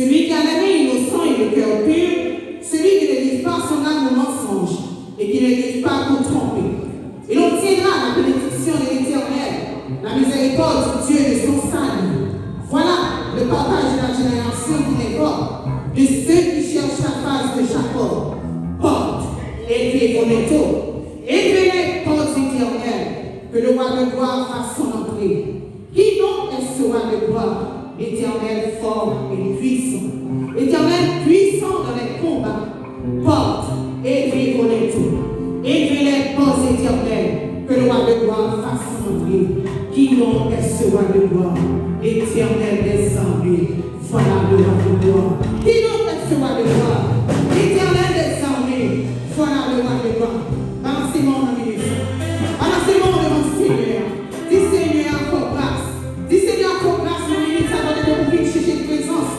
Celui qui a la main innocent et le cœur pur, celui qui ne livre pas son âme au mensonge et qui ne livre pas pour tromper. Il obtiendra la bénédiction de l'Éternel, la miséricorde du Dieu de son salut. Voilà le partage de la génération qui n'invoque, de ceux qui cherchent la face de Jacob. Porte, élevez vos métaux, élevez-les, portes éternelles, que le roi de gloire fasse son entrée. Qui donc est ce roi de gloire? L'Éternel fort et puissant. L'Éternel puissant dans les combats. Porte, élevez vos métaux, élevez-les, portes éternelles, que le roi de gloire fasse son entrée. Qui donc est ce roi de gloire? L'Éternel des armées, voilà le roi de gloire. Qui donc est ce roi de gloire? L'Éternel des armées, voilà le roi de gloire. Balancez-moi mon ministre. Balancez-moi devant le Seigneur. Dis Seigneur, encore grâce. Dis Seigneur, encore grâce, mon ministre, avant de vous venir chercher une présence.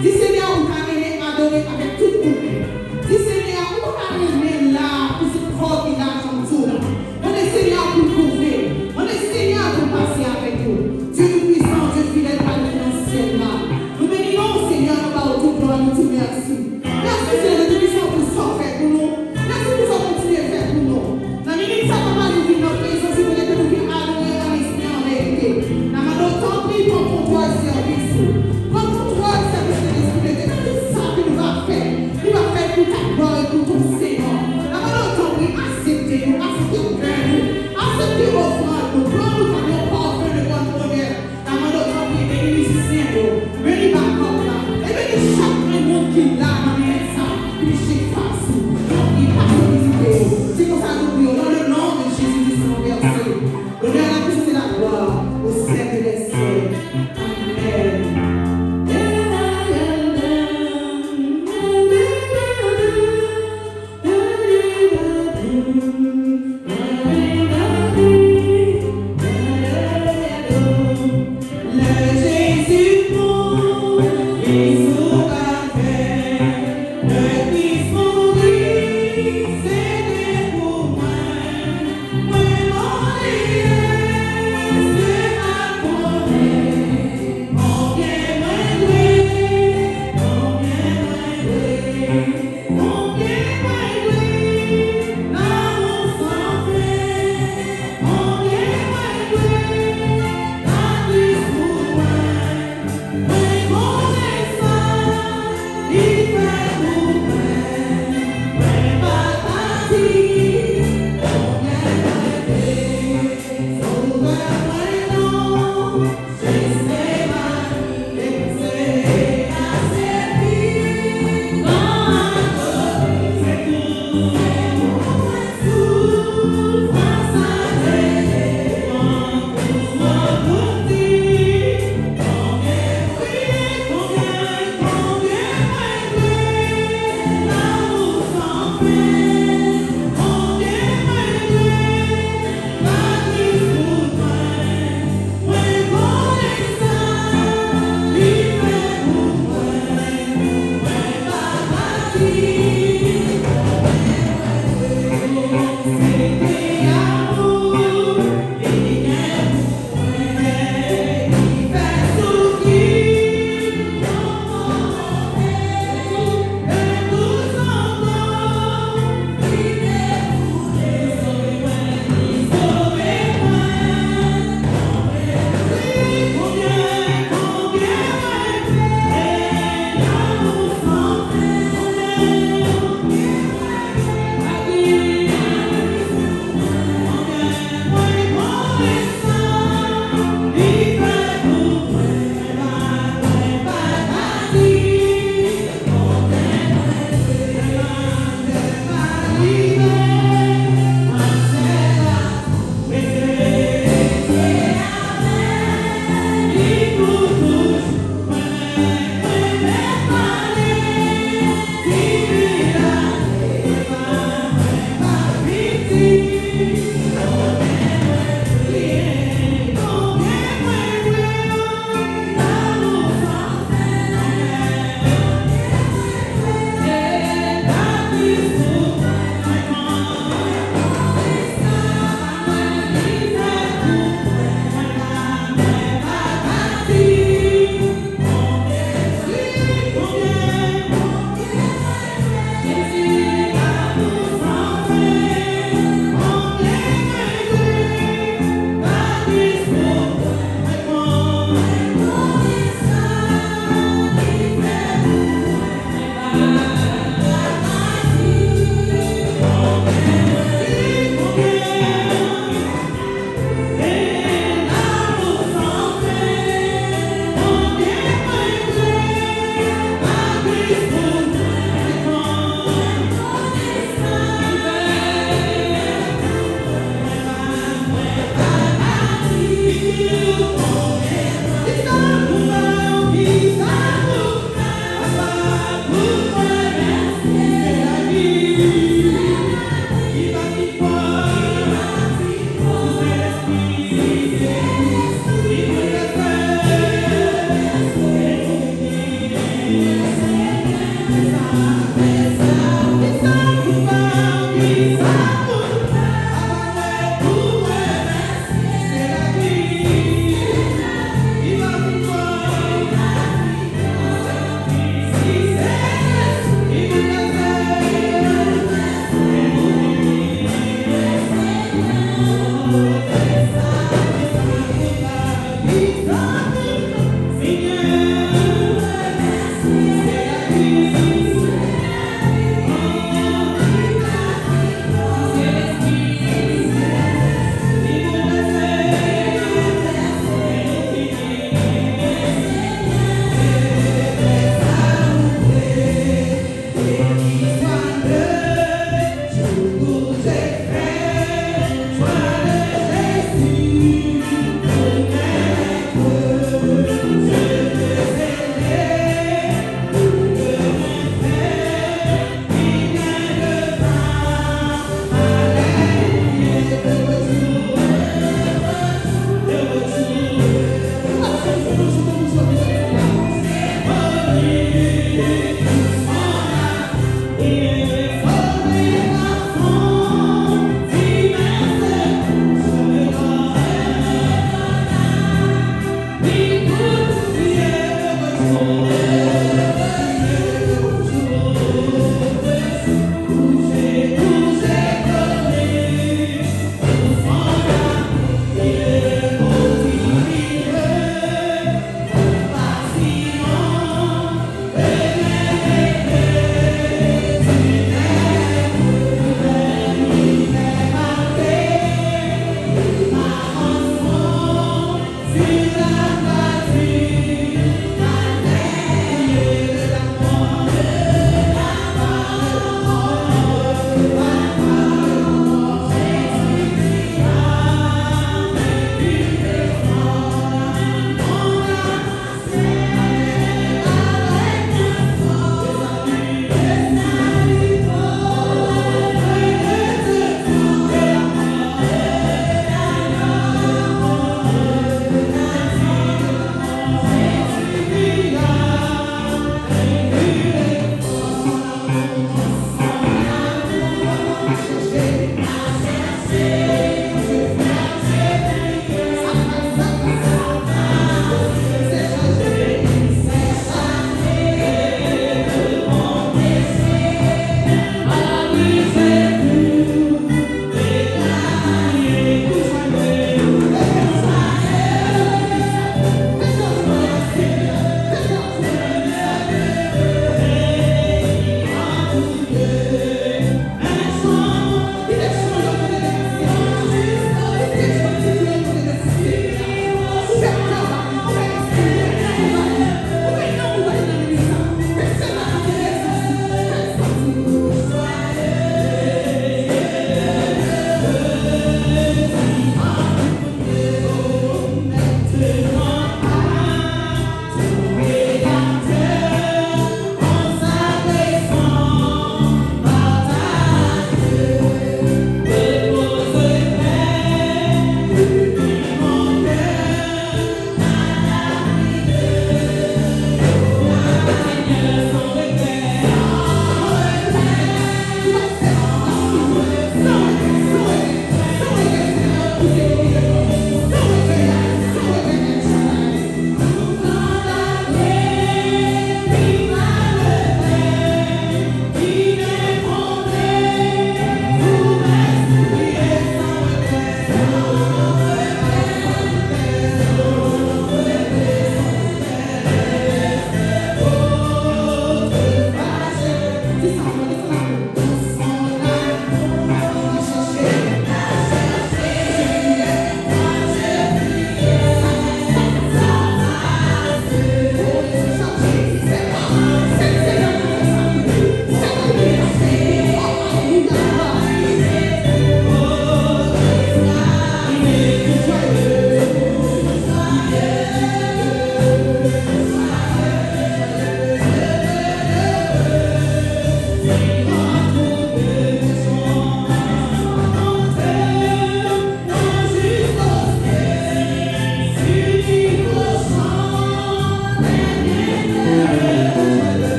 Dis Seigneur, vous allez adorer avec toute coupée. Dis Seigneur, vous allez là pour ce corps qui lâche en tout. On est Seigneur pour couvrir. On est Seigneur pour passer avec vous. Dieu tout-puissant, Dieu fidèle, par le ciel là. Nous bénissons Seigneur, nous parlons tout gloire, nous tout merci. Merci Seigneur, nous puissons pour ça faire pour nous. Merci pour ça continuer à faire pour nous. La minute, ça va pas nous vivre notre présence, si vous voulez que nous vivons adorer en esprit en vérité. La main d'autant prie pour ton droit de service. Pour ton droit de service de l'esprit de Dieu. Tout ça que nous va faire. Nous va faire pour ta gloire et pour ton Seigneur. La main d'autant prie, acceptez-nous, acceptez-nous. Acceptez offrande, nous prenons nous comme un parfum de bonne première. La main d'autant prie, bénis musiciens, bénis ma corps là. Et bénis chaque monde qui l'a dans les ça. Puis chez face. Donc il passe au visiter. C'est comme ça nous prions. Dans le nom de Jésus-Christ, mon verset. L'honneur, la puissance et la gloire au siècle des siècles. Amen.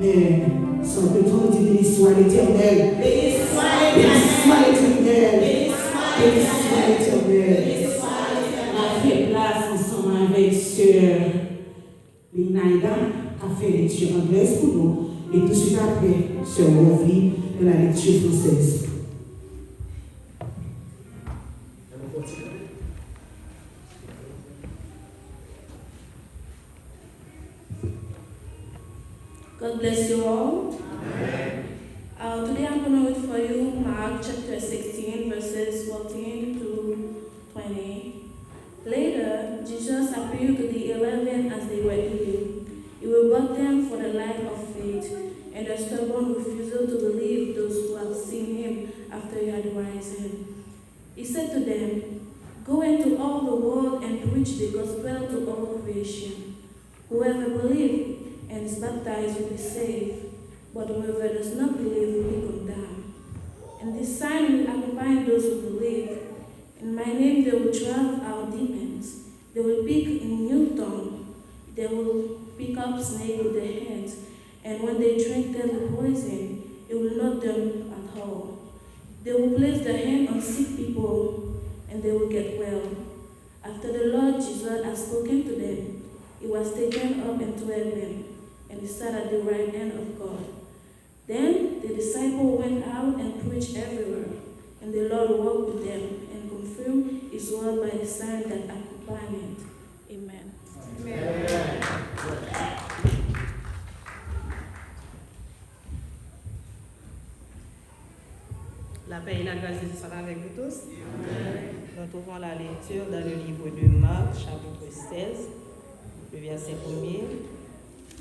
Amen. Sans que tout dit béni soit l'Éternel. Béni soit l'Éternel. Béni soit l'Éternel. On a fait place ensemble avec Sœur Linaïda, qui a fait lecture anglaise pour nous. Et tout de suite après, Sœur Rovi de la lecture française. God bless you all. Today I'm going to read for you Mark chapter 16, verses 14 to 20. Later, Jesus appeared to the 11 as they were eating. He rebuked them for the lack of faith and the stubborn refusal to believe those who had seen him after he had risen. He said to them, "Go into all the world and preach the gospel to all creation. Whoever believes and is baptized will be saved, but whoever does not believe will be condemned. And this sign will accompany those who believe. In my name they will drive out demons. They will speak in new tongue. They will pick up snakes with their hands, and when they drink deadly poison, it will not them at all. They will place their hand on sick people, and they will get well." After the Lord Jesus had spoken to them, he was taken up into heaven, and he sat at the right hand of God. Then the disciples went out and preached everywhere, and the Lord walked with them and confirmed his word by the sign that accompanied. Amen. Amen. La paix et la grâce de Dieu soient avec vous tous. Amen. Nous trouvons la lecture dans le livre de Marc, chapitre 16, le verset 1er,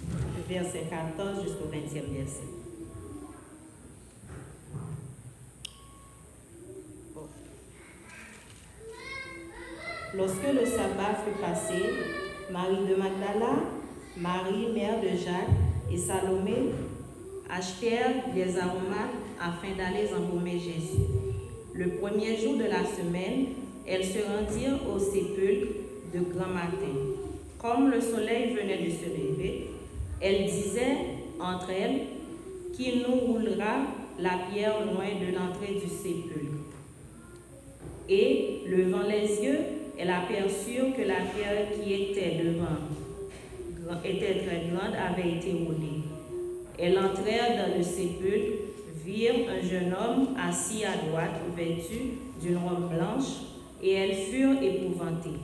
le verset 14 jusqu'au 20e verset. Bon. Lorsque le sabbat fut passé, Marie de Magdala, Marie, mère de Jacques, et Salomé achetèrent des aromates afin d'aller embaumer Jésus. Le premier jour de la semaine, elles se rendirent au sépulcre de grand matin. Comme le soleil venait de se lever, elles disaient entre elles: "Qui nous roulera la pierre loin de l'entrée du sépulcre?" Et, levant les yeux, elles aperçurent que la pierre qui était devant était très grande, avait été roulée. Elles entrèrent dans le sépulcre, virent un jeune homme assis à droite, vêtu d'une robe blanche, et elles furent épouvantées.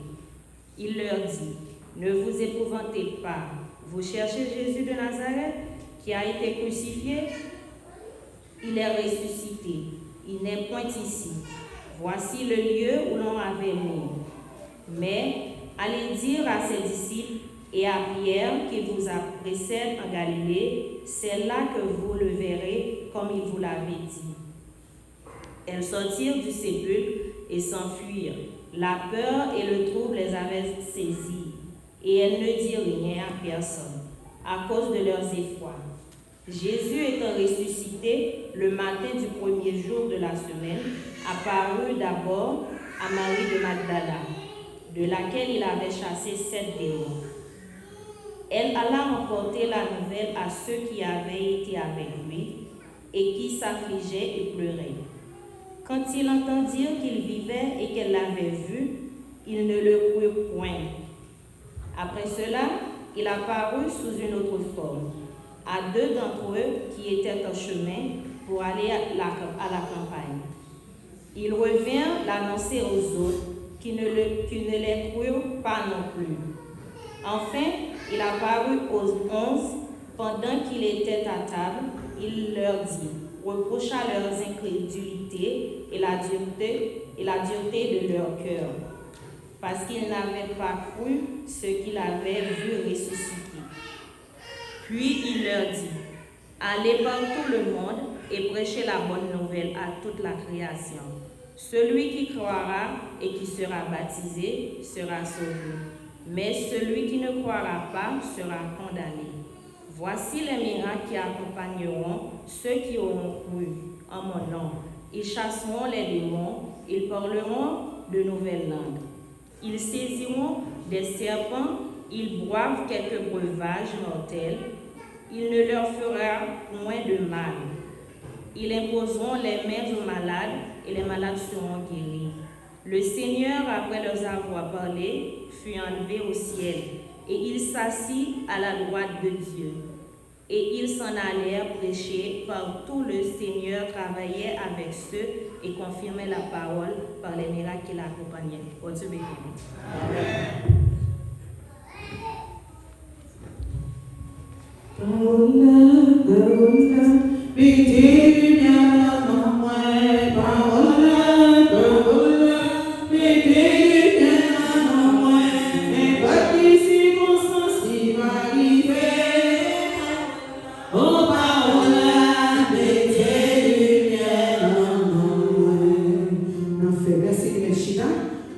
Il leur dit: "Ne vous épouvantez pas. Vous cherchez Jésus de Nazareth, qui a été crucifié. Il est ressuscité. Il n'est point ici. Voici le lieu où l'on avait mis. Mais allez dire à ses disciples et à Pierre qui vous précède en Galilée, c'est là que vous le verrez comme il vous l'avait dit." Elles sortirent du sépulcre et s'enfuirent. La peur et le trouble les avaient saisies, et elles ne dirent rien à personne, à cause de leurs effrois. Jésus étant ressuscité le matin du premier jour de la semaine, apparut d'abord à Marie de Magdala, de laquelle il avait chassé 7 démons. Elle alla rapporter la nouvelle à ceux qui avaient été avec lui et qui s'affligeaient et pleuraient. Quand ils entendirent qu'il vivait et qu'elle l'avait vu, ils ne le crurent point. Après cela, il apparut sous une autre forme à 2 d'entre eux qui étaient en chemin pour aller à la campagne. Ils revinrent l'annoncer aux autres qui ne les crurent pas non plus. Enfin, il apparut aux 11 pendant qu'il était à table. Il leur dit, reprocha leur incrédulité et la dureté de leur cœur, parce qu'ils n'avaient pas cru ce qu'il avait vu ressusciter. Puis il leur dit, allez par tout le monde et prêchez la bonne nouvelle à toute la création. Celui qui croira et qui sera baptisé sera sauvé, mais celui qui ne croira pas sera condamné. Voici les miracles qui accompagneront ceux qui auront cru en mon nom. Ils chasseront les démons, ils parleront de nouvelles langues. Ils saisiront des serpents, ils boivent quelques breuvages mortels. Il ne leur fera moins de mal. Ils imposeront les mains aux malades et les malades seront guéris. Le Seigneur, après leur avoir parlé, fut enlevé au ciel et il s'assit à la droite de Dieu. Et ils s'en allèrent prêcher partout. Le Seigneur travaillait avec ceux et confirmait la parole par les miracles qui l'accompagnaient. Oh Dieu béni.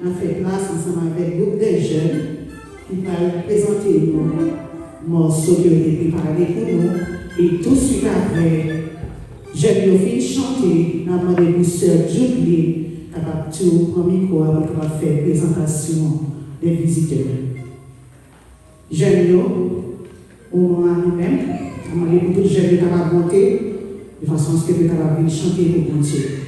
On fait place ensemble avec le groupe des jeunes qui va présenter nos morceaux qui ont été préparés pour nous. Et tout de suite après, jeunes qui ont chanter, nous avons demandé à sœur Julie capable de prendre le micro avant de faire la présentation des visiteurs. Jeunes, au moment nous-mêmes, nous avons demandé pour tous les jeunes qui monter de façon à ce que nous puissions chanter pour Dieu.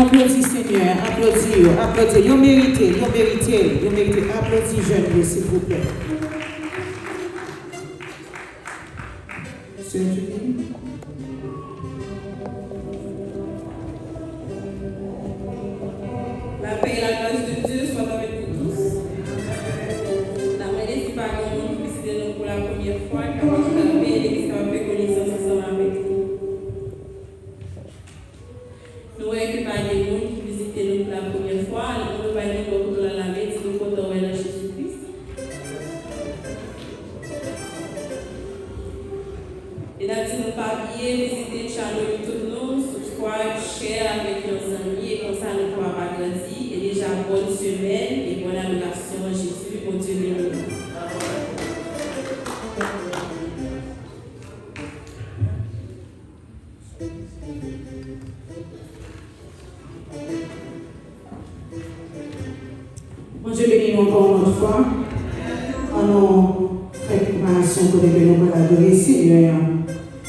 Applaudis Seigneur, applaudis. Vous méritez. Applaudis jeunes, s'il vous plaît. Monsieur Julie. La paix et la grâce de Dieu soient avec vous tous. La maladie qui parle au monde, visitez-nous pour la première fois, car votre paix et l'Église qui a fait connaissance ensemble avec nous. Nous récupérons des gens qui visitent nous pour la première fois, nous voyons beaucoup de la messe, nous comptons dans Jésus-Christ. Et là, si nous papiers, visitez Channel tout nous, subscribe, share avec nos amis, et comme ça nous pourrons agrandir. Et déjà, bonne semaine et bonne adoration à Jésus, mon Dieu béni. Mon Dieu béni encore une autre fois. En nos préparation pour que nous allons adorer Seigneur.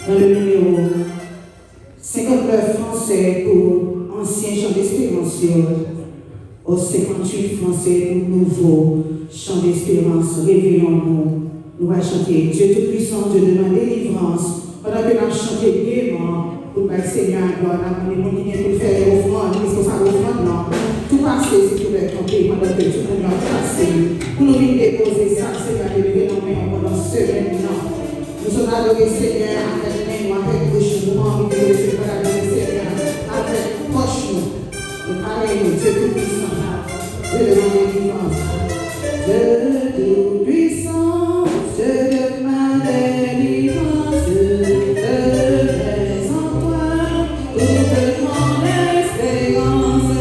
Dans le numéro 59 français pour ancien chant d'espérance, au 58 français pour nouveau chant d'espérance, réveillons-nous. Nous allons chanter Dieu Tout-Puissant, Dieu de ma délivrance. Pendant que nous chantons gaiement, pour le Seigneur, nous avons des gens qui faire des offrandes, qu'est-ce que ça offrande, non? Tout passer, si tu veux tomber, pendant que tout le monde a passé. Pour nous venir déposer ça, Seigneur, de lever nos mains pendant ce maintenant. Nous sommes adorés, Seigneur, avec main, avec bouche, nous avons envie de laisser pour adorer, Seigneur, avec poche, nous parlons, Dieu Tout-Puissant, Dieu de ma délivrance. Dieu Tout-Puissant, Dieu de ma délivrance, je mets en toi toute mon espérance.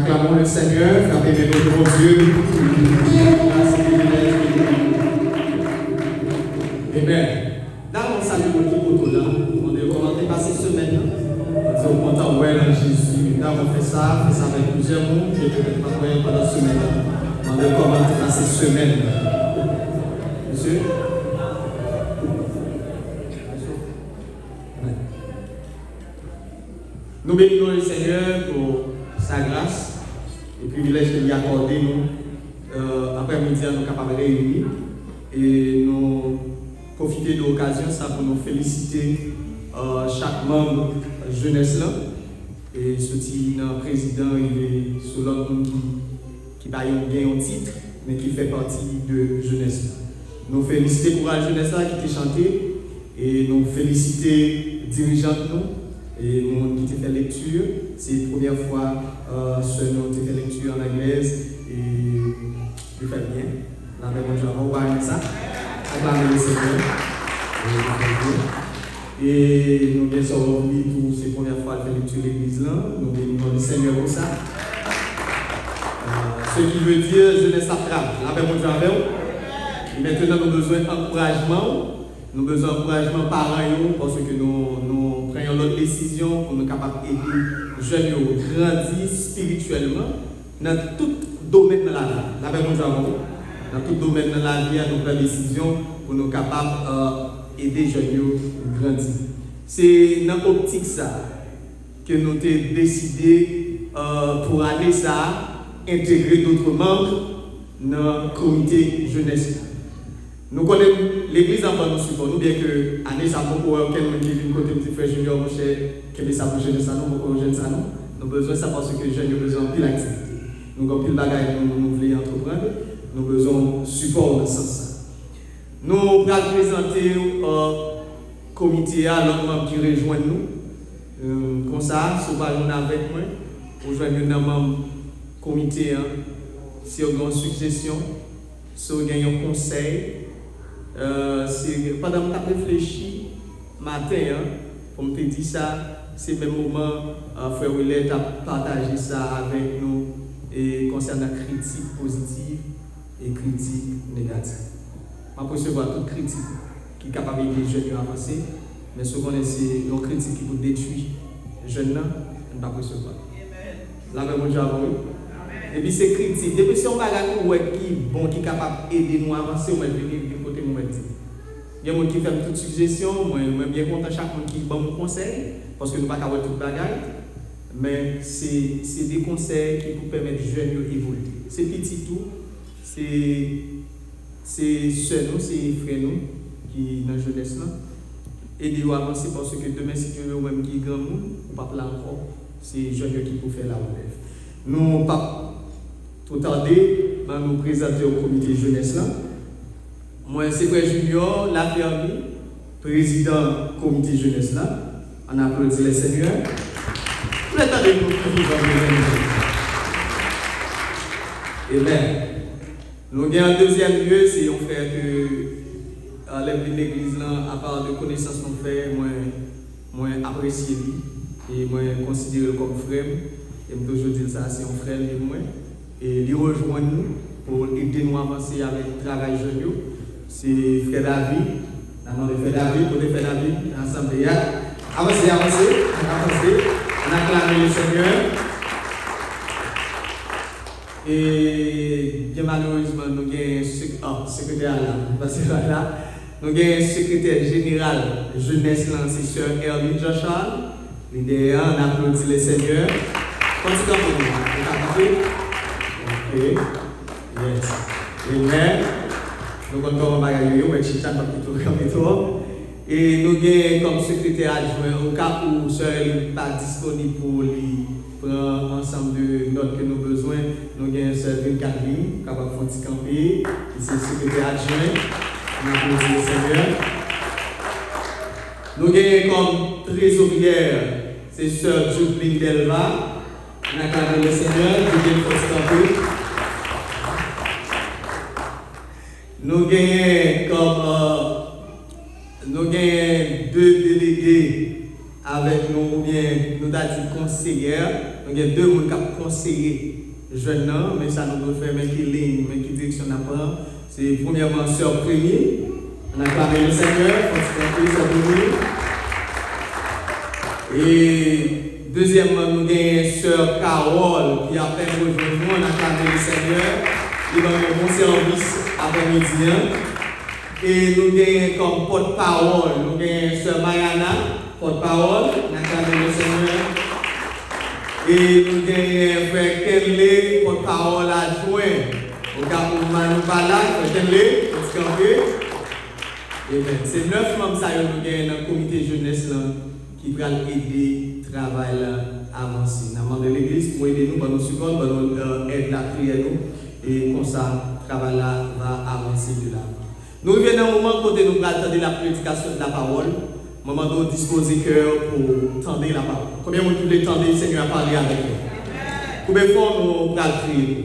acclamons le Seigneur, frappez les mains devant Dieu. Amen. D'abord, on salue mon équipe autour là. On est commenté passer semaine. On est content, ouais, Jésus. Là, on fait ça avec plusieurs mondes. Je ne vais pas voir pendant la semaine. On est commenté passer semaine. Monsieur? Nous bénissons le Seigneur pour sa grâce et privilège qu'il a accordé nous. Après-midi, nous sommes capables de réunir et nous profiter de l'occasion ça pour nous féliciter chaque membre jeunesse là et sorti dans le président et sur l'autre monde qui n'a pas un titre mais qui fait partie de jeunesse là. Nous féliciter pour la jeunesse là qui t'a chanté et nous féliciter dirigeantes nous. Et mon qui fait lecture, c'est la première fois que nous fait lecture en anglaise et je fais bien. La même chose, on va faire ça. Acclamez le Seigneur. Et nous bien sûr, on oublie tout, c'est la première fois que lecture l'église là. Nous bénissons le Seigneur pour ça. Ce qui veut dire jeunesse attrape. La même chose avec vous. Et maintenant, nous avons besoin d'encouragement. Nous avons besoin d'encouragement parents parce que nous prenons notre décision pour nous capables d'aider les jeunes à grandir spirituellement dans tout domaine de la vie. La même chose dans tout domaine de la vie, nous prenons décision pour nous capables d'aider les jeunes à grandir. C'est dans l'optique ça que nous avons décidé pour aller ça, intégrer d'autres membres dans le comité jeunesse. Nous connaissons l'église en bas, nous support. Nous, bien que année ça pour quelqu'un qui vient côté petit frère junior, mon cher, qui est ça pour jeune ça, nous avons jeune ça, nous avons besoin de ça parce que les jeunes ont besoin de pile d'activité. Nous avons pile de bagages, nous voulons entreprendre, nous avons besoin de support dans ce sens. Nous allons présenter au comité à l'autre membre qui rejoint nous. Comme ça, si vous parlez avec moi, pour joindre un membre comité, si vous avez une suggestion, si vous avez un conseil. C'est pendant que je réfléchi matin, pour me dire ça, c'est le moment frère Willet a partagé ça avec nous et concernant critique positive et critique négative. Je peux recevoir toute critique qui est capable d'aider les jeunes à avancer, mais souvent c'est une critique qui peut détruire les jeunes, on ne peut pas recevoir. La même chose avant. Et puis c'est critique. Depuis si on va regarder qui est bon, qui est capable d'aider nous à avancer, on va venir du côté de nous. Il y a des gens qui font toutes suggestions, moi je suis bien content chaque monde qui donne mon conseil, parce que nous ne pouvons pas avoir tout le bagage, mais c'est des conseils qui vous permettent de jeunes d'évoluer. C'est petit tout, c'est soeurs nous, c'est frères nous qui sont dans la jeunesse là. Aider à avancer parce que demain, si tu veux même qui est grand monde, on ne peut pas là encore, c'est les jeunes qui peuvent faire la relève. Nous ne pas trop tarder, nous présenter au comité jeunesse là. Moi, c'est Frère Junior, la Fermi, président du comité jeunesse là. On applaudit les seigneurs. Tout le temps de nous vivre en Amen. Nous avons un deuxième lieu, c'est un frère que l'église là, à part de connaissances qu'on fait, moi apprécié lui et moi considéré comme frère. Et je toujours dire ça, c'est un frère et moi. Et il rejoint nous pour aider nous à avancer avec le travail jeune. C'est frère David, la nom de frère David, pour frère David, ensemble. Avancez. On acclame le Seigneur. Et bien malheureusement, nous avons un secrétaire là. Nous avons un secrétaire général jeunesse, c'est Sœur Erwin Joshua. L'idée, on applaudit le Seigneur. Continue pour nous. Ok. Yes. Amen. Nous comptons bagaille, mais Chichan pas plutôt comme toi. Et nous avons comme secrétaire adjoint au cas où Sœur n'est pas disponible pour lui prendre ensemble de notes que nous avons besoin. Nous avons Sœur Carline, capable de faire camper. C'est le secrétaire adjoint. On applaudit le Seigneur. Nous avons comme trésorière, c'est Sœur Jocelyne Delva. On acclame le Seigneur, nous avons fait camper. Nous gagnons deux délégués avec nous, ou bien nous avons dit conseillère. Donc, il y a deux personnes qui ont conseillé jeunes, mais ça nous doit faire, mais qui ligne, mais qui direction d'apprendre. C'est premièrement Sœur Premier. On acclame le Seigneur, continuez Sœur Premier. Et deuxièmement, nous avons Sœur Carole qui a fait rejoindre nous. On acclame le Seigneur. Il va un bon service après-midi. Et nous avons comme porte-parole, nous avons Sœur Mariana, porte-parole, on acclame le Seigneur. Et nous avons Frère Kenley, porte-parole adjoint. Au cas où nous parlons, Frère Kenley, est-ce qu'on peut? C'est 9 membres qui nous avons dans le comité jeunesse qui va aider le travail à avancer. Nous avons demandé l'église pour aider nous, pour nous supporter, pour nous aider la prière. Et comme ça, le travail va avancer de là. Nous revenons à un moment où nous allons attendre la prédication de la parole. Moment où nous disposons cœur pour tendre la parole. Combien de vous voulez tendre le Seigneur à parler avec nous? Combien de fois nous allons prier?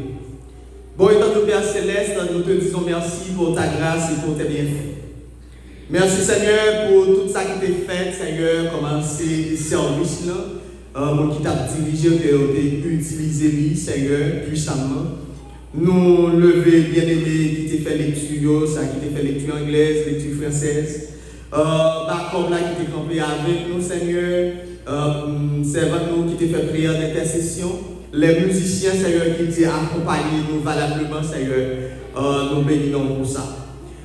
Bon, étant de Père Céleste, nous te disons merci pour ta grâce et pour tes bienfaits. Merci Seigneur pour tout ça qui t'est fait, Seigneur, commencer les services là, qui t'a dirigé, qui t'a utilisé, Seigneur, puissamment. Nous lever bien-aimé qui t'a fait lecture, ça qui t'a fait lecture anglaise, lecture française. Comme là qui t'a campé avec nous, Seigneur. Servant nous qui t'a fait prière d'intercession. Les musiciens, Seigneur, qui t'ont accompagné nous valablement, Seigneur. Nous bénissons pour ça.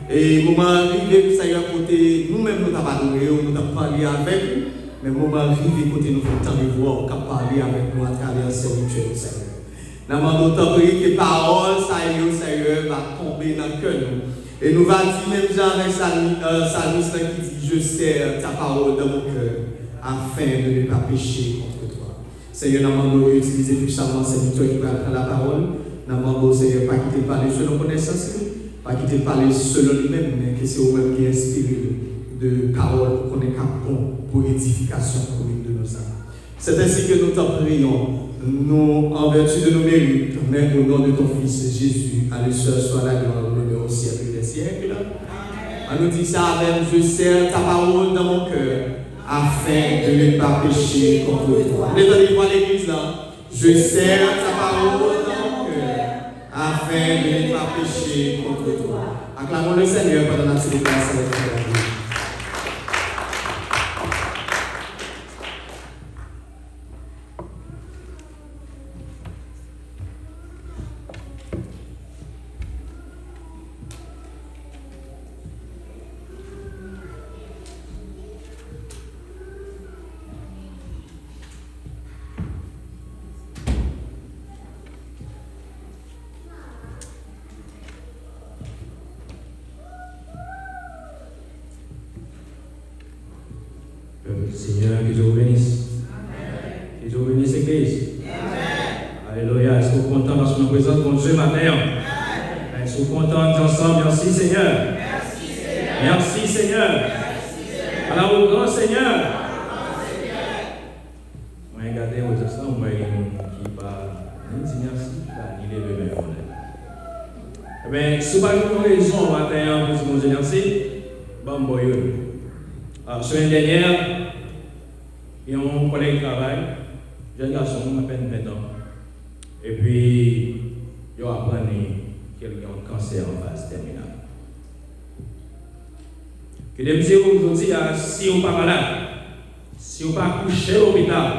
Et moment arrivé, Seigneur, côté nous-mêmes nous t'avons adoré, nous t'avons parlé avec nous. Mais moment arrivé, côté nous faut tant de voir, qu'on parler avec nous à travers ces rituels, Seigneur. Nous avons prié que parole, Seigneur, va tomber dans le cœur. Et nous va dire même avec Salmiste qui dit, je sers ta parole dans mon cœur, afin de ne pas pécher contre toi. Seigneur, nous avons utilisé puissamment cette toi qui va prendre la parole. Nous avons Seigneur, pas quitter parler selon connaissance, pas quitter parler selon lui-même, mais que c'est vous-même qui inspiré de parole pour qu'on ait bon pour l'édification commune de nos âmes. C'est ainsi que nous t'en prions. Nous, en vertu de nos mérites, mais au nom de ton Fils Jésus, à lui seul soit la gloire, l'honneur au siècle des siècles. On nous dit ça avec je sers ta parole dans mon cœur, afin de ne pas pécher contre toi. Vous entendez voir l'église là? Je sers ta parole dans mon cœur, afin de ne pas pécher contre toi. Acclamons le Seigneur pendant la célébration de la vie. Seigneur, que Dieu vous bénisse. Que Dieu vous bénisse, Église. Alléluia. Est-ce que vous êtes contents parce que nous présentons mon Dieu matin? Est-ce que vous êtes contents ensemble? Merci, Seigneur. Merci, Seigneur. Merci, Seigneur. Alors, au grand Seigneur. Moi, regardez, au texte, moi, qui parle, ni dit merci, ni levé même. Eh bien, si vous avez une raison matin pour dire mon Dieu merci, bon, bon, la semaine dernière, il y a un collègue de travail, jeune garçon, à peine 20 ans. Et puis, il a appris qu'il a un cancer en phase terminale. Que des messieurs aujourd'hui, si on n'est pas malade, si on n'est pas couché à l'hôpital,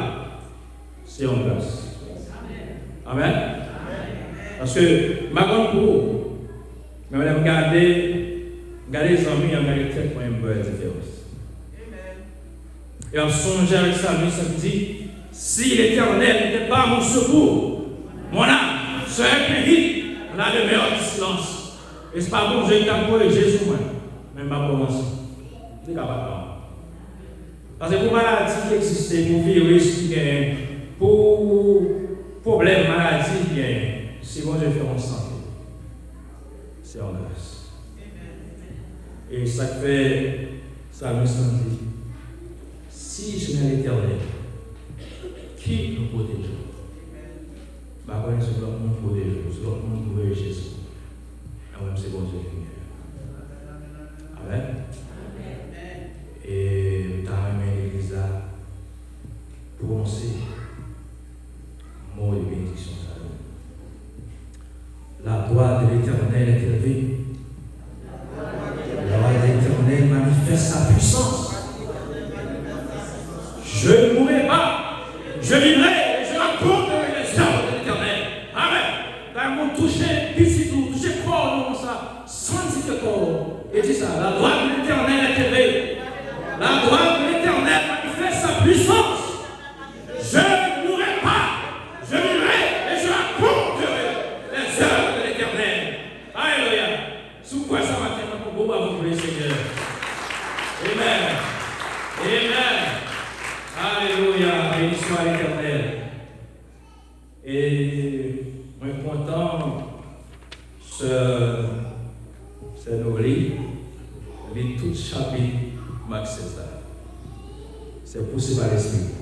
c'est en place. Amen. Parce que, ma grande pour vous, mais madame, regardez les amis, regardez tête pour une bonne différence. Et on songe avec ça, lui, dit, si l'Éternel n'était pas mon secours, mon âme serait périe dans la demeure du silence. Et c'est pas bon, j'ai été pour Jésus, moi. Même pas pour moi. C'est capable. Parce que pour maladie qui existe, pour virus qui gagne, pour problème, maladie qui gagne, c'est bon, je vais faire en santé. C'est en grâce. Et ça fait, ça me dit. Si je n'ai l'Éternel, qui nous protège? Bah, quand c'est l'homme nous protège, c'est l'homme nous protège Jésus. Et même c'est bon Dieu qui Amen. Et dans la main de l'Église, Et je suis content, ce Noli, les tout chapitre Max César. C'est poussé par l'esprit.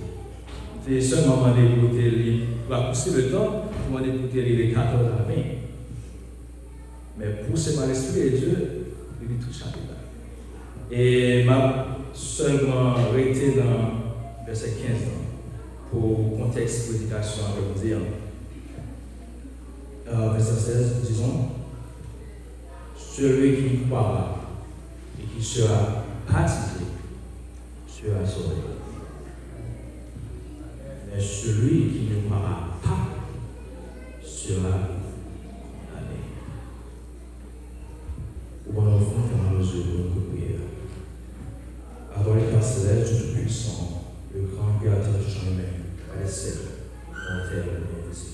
C'est seulement on écouter, va pousser le temps, on écouter les 14 à 20. Mais poussé par l'esprit de Dieu, il est tout chapitre. Et m'a seulement arrêté dans verset 15 pour contexte prédication avec dire. Verset 16, disons, celui qui croira et qui sera baptisé sera sauvé. Mais celui qui ne croira pas sera condamné. Ou alors, fermons nos yeux pour notre prière. Adoré Père Céleste, Dieu Tout-Puissant, le grand gardien du champ humain, à la ciel, en terre et ici.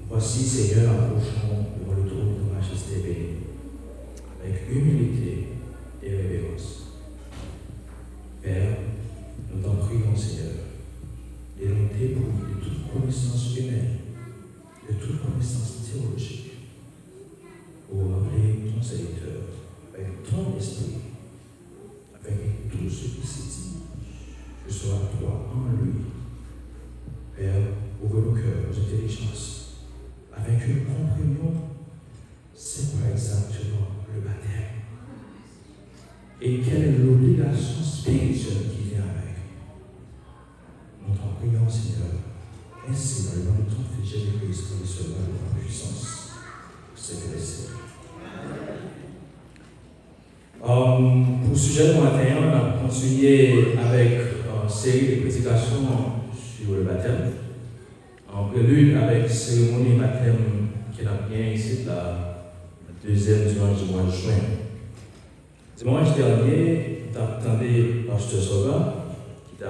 Voici, Seigneur, approchons devant le trône de majesté bénie, avec humilité et révérence. Père, nous t'en prions, Seigneur, de nous dépouiller de toute connaissance humaine, de toute connaissance théologique, pour rappeler ton serviteur avec ton esprit, avec tout ce qui s'est dit, que ce soit toi en lui. Père, ouvre nos cœurs, nos intelligences, avec une compréhension, c'est quoi exactement le baptême et quelle est l'obligation spirituelle qui vient avec. Nous t'en prions, Seigneur, ainsi dans le nom de ton Fils Jésus-Christ, pour le sauveur de ta puissance, c'est que les siècles. Pour le sujet de matin, on a continué avec une série de prédications sur le baptême. En prélude avec cérémonie baptême qui a bien ici la deuxième dimanche du mois de juin. Dimanche dernier, nous avons entendu Pasteur Sova qui a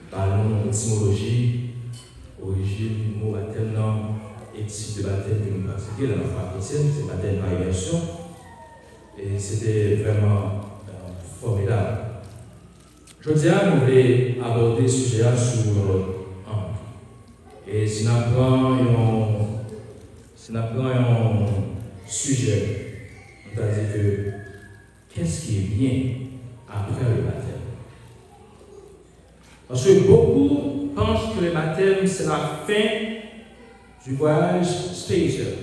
parlé de l'étymologie, origine du mot baptême et type de baptême que nous pratiquons dans la foi chrétienne, c'est baptême par immersion. Et c'était vraiment formidable. Aujourd'hui, nous voulons aborder le sujet sur et si nous prenons un sujet, on va dire que qu'est-ce qui vient après le baptême? Parce que beaucoup pensent que le baptême c'est la fin du voyage spirituel.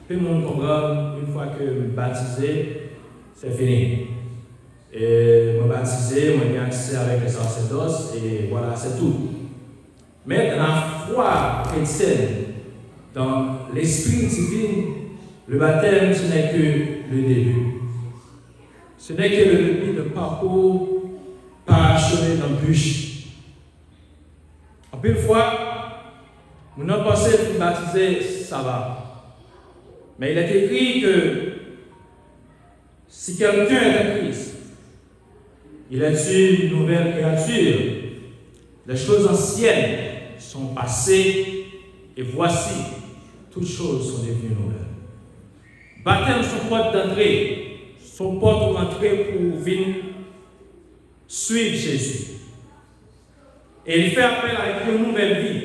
Tout le monde comprend une fois que je suis baptisé, c'est fini. Et je suis baptisé, je suis accès avec les sacerdoces et voilà, c'est tout. Mais dans la foi chrétienne, dans l'esprit divin, le baptême, ce n'est que le début. Ce n'est que le début de parcours parachevé dans le bûche. En plus de fois, nous avons pensé que baptiser, ça va. Mais il est écrit que si quelqu'un est en Christ, il est une nouvelle créature. Les choses anciennes sont passées et voici, toutes choses sont devenues nouvelles. Baptême, son porte d'entrée, son porte d'entrée pour venir suivre Jésus. Et il fait appel à une nouvelle vie.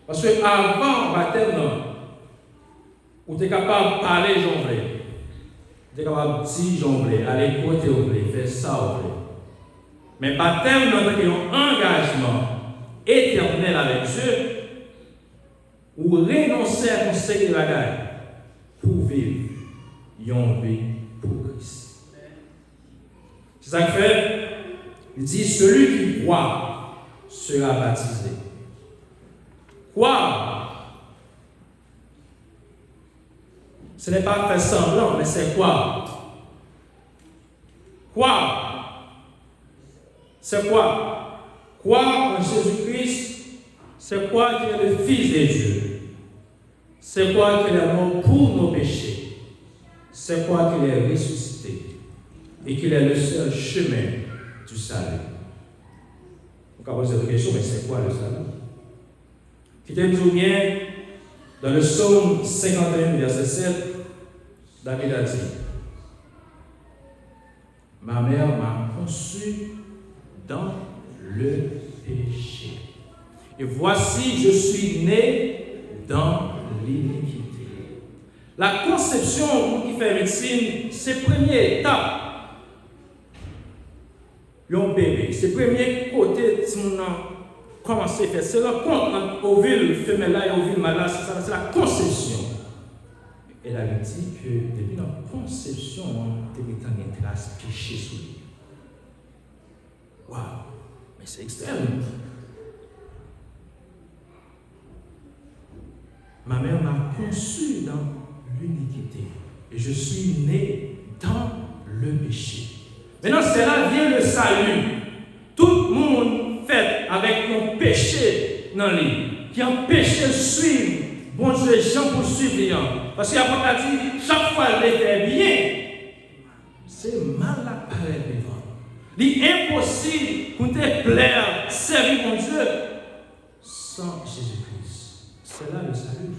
Parce qu'avant le baptême, où tu es capable de parler, j'en veux. Tu es capable de dire, j'en veux, aller côté, j'en veux, faire ça, j'en veux. Mais baptême, nous avons un engagement éternel avec Dieu, ou renoncer à conseil de la guerre pour vivre une vie pour Christ. C'est ça que fait, il dit, celui qui croit sera baptisé. Croire, ce n'est pas faire semblant, mais c'est croire. Croire, c'est quoi? Croire en Jésus-Christ, c'est croire qu'il est le Fils de Dieu. C'est croire qu'il est mort pour nos péchés. C'est croire qu'il est ressuscité et qu'il est le seul chemin du salut. On peut poser cette question, mais c'est quoi le salut? Qui te dit bien, dans le psaume 51, verset 7, David a dit, ma mère m'a conçu dans le péché. Et voici, je suis né dans l'iniquité. La conception qui fait médecine, c'est la première étape. Un bébé, c'est le premier côté si on a commencé à faire. C'est la rencontre entre ovule femelle et ovule mâle, c'est la conception. Elle a dit que depuis la conception, on a une trace péché sur lui. Waouh, mais c'est extrême. Ma mère m'a conçu dans l'iniquité et je suis né dans le péché. Maintenant, c'est là vient le salut. Tout le monde fait avec un péché dans lui, qui empêche de suivre. Bon Dieu, Jean pour suivre. Parce qu'il y a dit, chaque fois qu'il fait bien, c'est mal à paraître devant. Il est impossible pour te plaire, servir mon Dieu sans Jésus-Christ. C'est là le salut.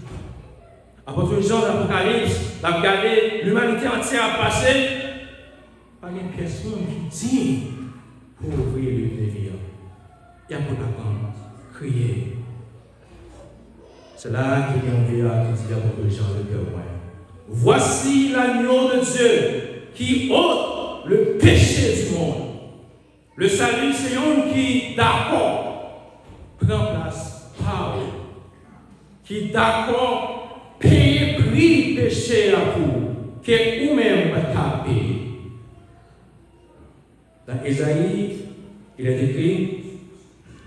Apôtre Jean dans l'Apocalypse, la regardé, l'humanité entière a passé par une personne qui dit pour ouvrir le délire. Il y a pour la crier. C'est là qu'il y a un vieillard qui dit à l'apôtre Jean le cœur. Voici l'agneau de Dieu qui ôte le péché du monde. Le salut, c'est un qui d'accord prend place par eux, qui d'accord paye prix péché à vous, que vous-même pas payer. Dans Ésaïe, il est écrit,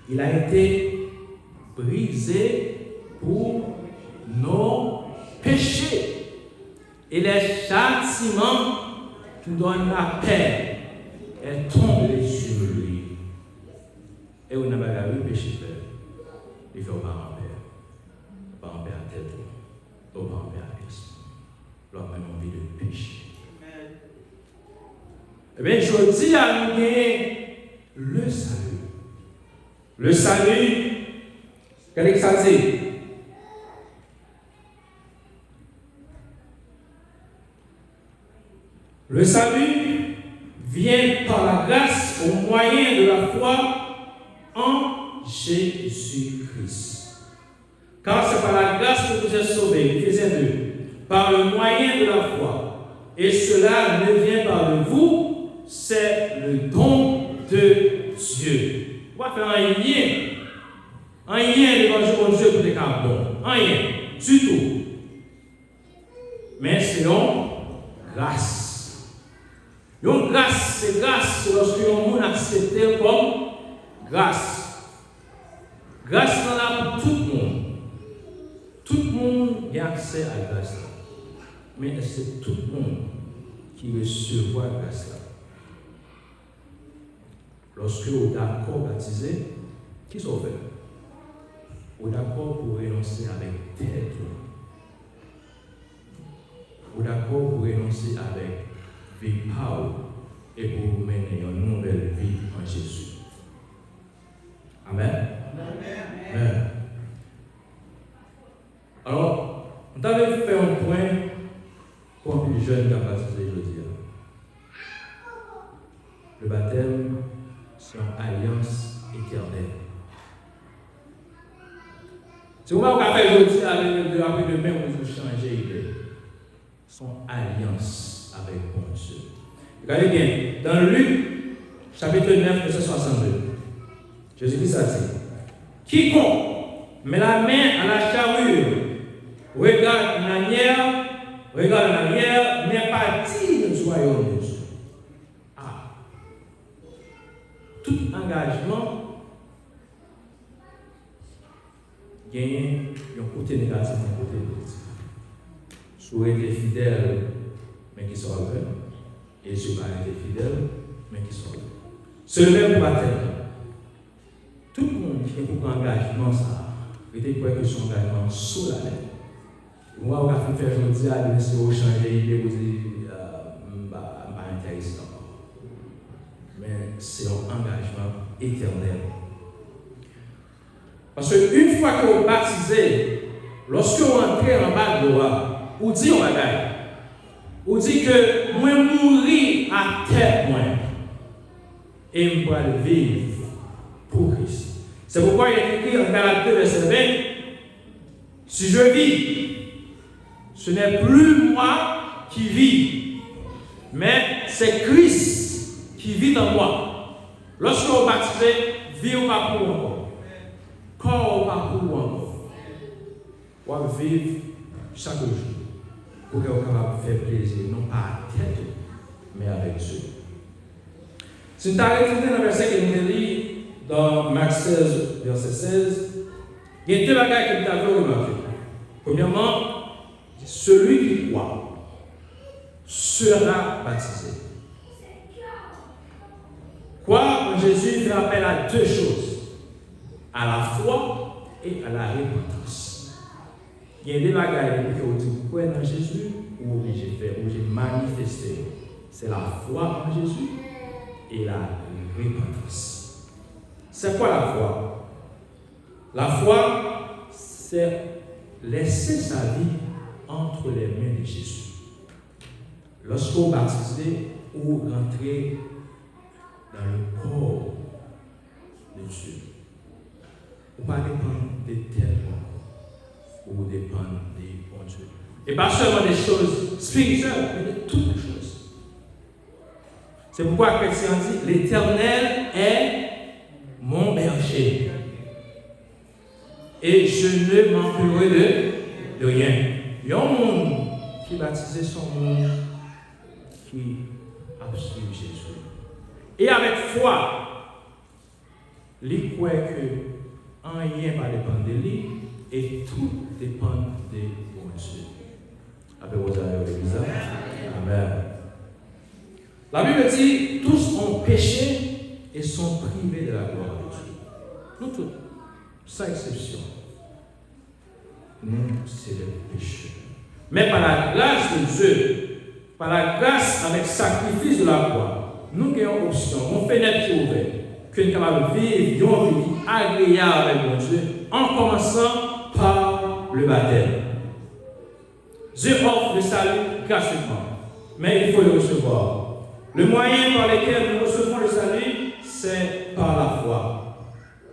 il a été brisé pour nos péchés. Et les châtiments qui donnent la paix est tombé sur lui. Et vous n'avez pas vu péché faire. Il faut pas en paix. Pas en paix à tête. Pas en paix à personne. L'homme a envie de pécher. Eh bien, je dis à nous le salut. Le salut, quel est que ça dit? Le salut vient par la grâce au moyen de la foi en Jésus-Christ. Car c'est par la grâce que vous êtes sauvés, Éphésiens 2, par le moyen de la foi. Et cela ne vient pas de vous, c'est le don de Dieu. On va faire un lien devant Dieu pour les cas bon. Rien, du tout. Mais c'est une grâce. Une grâce, c'est grâce lorsque l'on monde accepte comme grâce. Grâce dans la pour tout le monde. Tout le monde a accès à la grâce. Mais c'est tout le monde qui recevra la grâce. Lorsque vous êtes d'accord baptisé, qui sont fait? Vous êtes d'accord pour renoncer avec tête. Vous êtes d'accord pour renoncer avec vie power et pour vous mener une nouvelle vie en Jésus. Amen. Amen. Alors, on t'avait fait un point pour un plus jeune qui a baptisé aujourd'hui. Le baptême, c'est une alliance éternelle. Si vous m'avez fait aujourd'hui, avec demain, vous changer l'idée. Son alliance avec bon Dieu. Regardez bien, dans Luc, chapitre 9, verset 62, Jésus-Christ a dit, quiconque met la main à la charrue, regarde en arrière, n'est pas digne du royaume de Dieu. Ah. Tout engagement gagne un côté négatif et un côté positif. Soit être fidèle, mais qui sont heureux, et je vais être fidèle, mais qui sont heureux. C'est le même baptême. Tout le monde qui est pour engagement, ça, il quoi que son engagement sous la lettre. Moi, on a fait faire aujourd'hui, si vous changez l'idée, vous dites, pas intéressant. Mais c'est un engagement éternel. Parce qu'une fois que vous baptisez, lorsque vous entrez en bas de loi, vous dites on bagaille. Vous dites que moi mourir à tête moi et moi vivre pour Christ. C'est pourquoi il est écrit en Galates 2, verset 20, si je vis, ce n'est plus moi qui vis, mais c'est Christ qui vit en moi. Lorsque vous baptisez, vie au parcours encore. Corps au parcours encore. On va vivre chaque jour pour que vous soyez capable de faire plaisir, non pas à tête, mais avec Dieu. Si nous avons étudié dans le verset que nous lit dans Marc 16, verset 16, il y a deux bagages que nous avons remarqué. Premièrement, celui qui croit sera baptisé. Croire en Jésus fait appel à deux choses, à la foi et à la repentance. Il y a des bagages que vous dites, croire en Jésus, ou obligé de faire, obligé de manifester. C'est la foi en Jésus et la repentance. C'est quoi la foi? La foi, c'est laisser sa vie entre les mains de Jésus. Lorsque vous baptisez ou rentrez dans le corps de Dieu, vous ne dépendez pas de tel ou dépendre de bon Dieu. Et pas seulement des choses spirituelles, mais de toutes les choses. C'est pourquoi Chrétien dit, l'Éternel est mon berger. Et je ne manquerai de rien. Il y a un monde qui baptisé son monde qui a suivi Jésus. Et avec foi, il croit que rien ne va dépendre de lui et tout dépend de bon Dieu. Après vous avez l'église. Amen. La Bible dit, tous ont péché et sont privés de la gloire de Dieu. Nous tous, sans exception. Nous, c'est le péché. Mais par la grâce de Dieu, par la grâce avec sacrifice de la croix, nous avons une option, une fenêtre qui est ouverte, que nous sommes capables de vivre une vie agréable avec mon Dieu, en commençant par le baptême. Dieu offre le salut gratuitement, mais il faut le recevoir. Le moyen par lequel nous recevons le salut, c'est par la foi.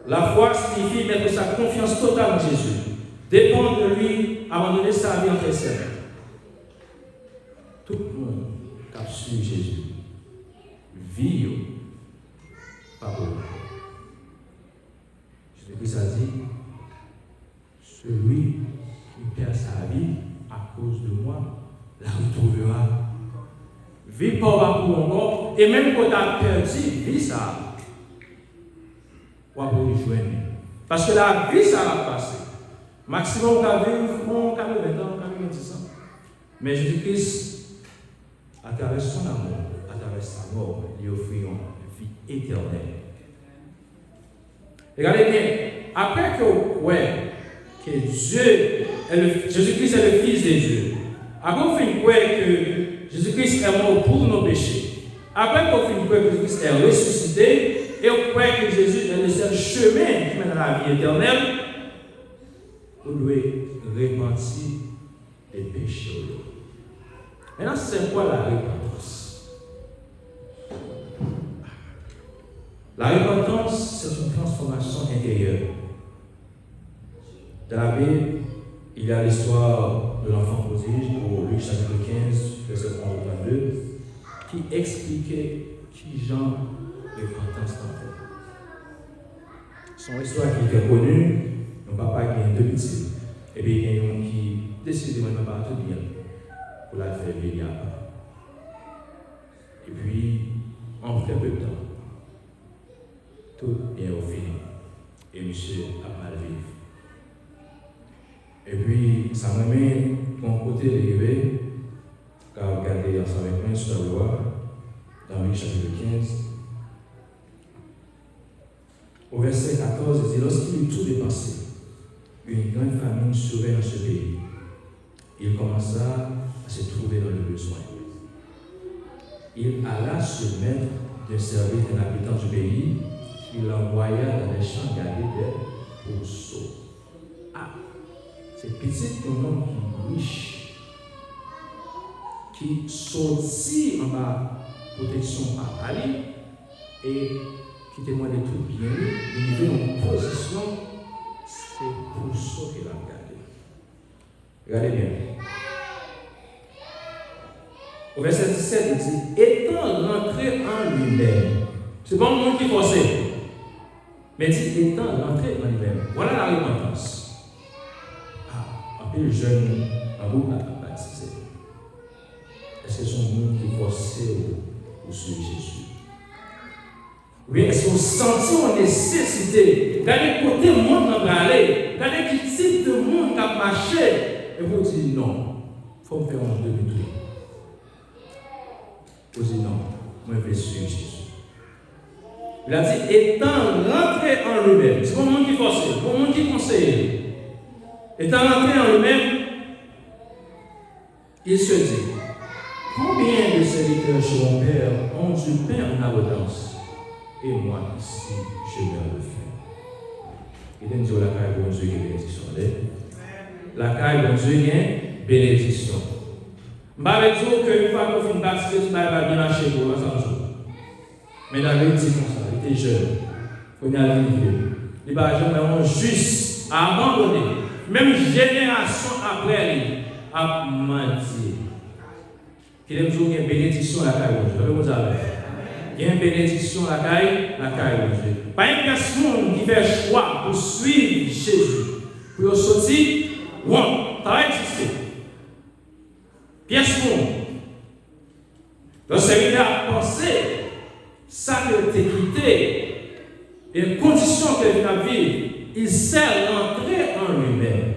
La foi signifie mettre sa confiance totale en Jésus, dépendre de lui, abandonner sa vie entre ses mains. Tout le monde qui a suivi Jésus vit par vous. Jésus-Christ a dit, celui qui perd sa vie à cause de moi la retrouvera. Vis pas pour encore, et même quand tu as perdu, vis ça. On va vous rejoindre. Parce que la vie, ça va passer. Maximum, on va vivre 20 ans, 90 ans. Mais Jésus-Christ, à travers son amour, à travers sa mort, lui offre une vie éternelle. Regardez bien, après que vous croyez que Jésus-Christ est le Fils de Dieu, après que vous croyez que Jésus-Christ est mort pour nos péchés, après que vous croyez que Jésus-Christ est ressuscité, et vous croyez que Jésus est le seul chemin qui mène à la vie éternelle, vous devez repentir les péchés. Maintenant, c'est quoi la repentance? La repentance, c'est une transformation intérieure. Dans la Bible, il y a l'histoire de l'enfant prodige, au Luc chapitre 15, verset 11 à 22, qui expliquait qui genre repentance en fait. Son histoire qui est connue, mon papa qui a deux petits, et puis il y a un qui décide de mettre papa tout bien pour la faire venir à part. Et puis, en très peu de temps, tout est au fini. Et monsieur a mal vécu. Et puis, ça m'amène mon côté de l'éveil, car regardez ensemble avec moi sur la loi, dans Luc chapitre 15. Au verset 14, il dit, lorsqu'il eut tout dépensé, une grande famine survint dans ce pays. Il commença à se trouver dans le besoin. Il alla se mettre de service d'un habitant du pays, il l'envoya dans les champs garder des pourceaux. Ah, c'est petit un homme qui est riche, qui sortit en bas protection à Ali et qui témoigne de tout bien, il vit en position, c'est pour ça qu'il a regardé. Regardez bien. Au verset 17, il dit, étant rentré en lui-même. C'est pas le monde qui forçait. Mais il dit, étant rentré en lui-même. Voilà la repentance. Ah, un peu jeune, un groupe à baptiser. Est-ce que c'est un monde qui forçait ou suivre Jésus? Ou bien est-ce qu'on sentit en nécessité d'aller côté le monde dans aller, d'aller quel type de monde qui a marché? Et vous dites non, il faut me faire un demi-tour. Vous dites non, moi je vais suivre Jésus. Il a dit, étant rentré en lui-même, c'est pas le monde qui forçait, c'est pas le monde qui conseillait. Étant rentré en lui-même, il se dit, combien de serviteurs chez mon père ont du pain en abondance? Et moi, ici, je meurs de faim. Il dit, la caille, bon Dieu, il y a bénédiction. La caille, bon Dieu, il y a bénédiction. Je ne vais pas dire qu'une fois qu'on finit de baptiser, tu vas bien lâcher pour l'ensemble. Mais il avait dit comme ça, il était jeune. Il faut y aller vieux. Il va jamais juste à abandonner. Même génération après lui, à mentir. Il aime dire qu'il y a une bénédiction à la caille, bon Dieu. Il y a une bénédiction à la caille, bon Dieu. Pas une personne qui fait choix pour suivre Jésus. Pour sortir, bon, ça va exister. Pièce monde. Le serviteur a pensé, ça que tu quitté, et les conditions que tu as vivre, il s'est rentré en lui-même.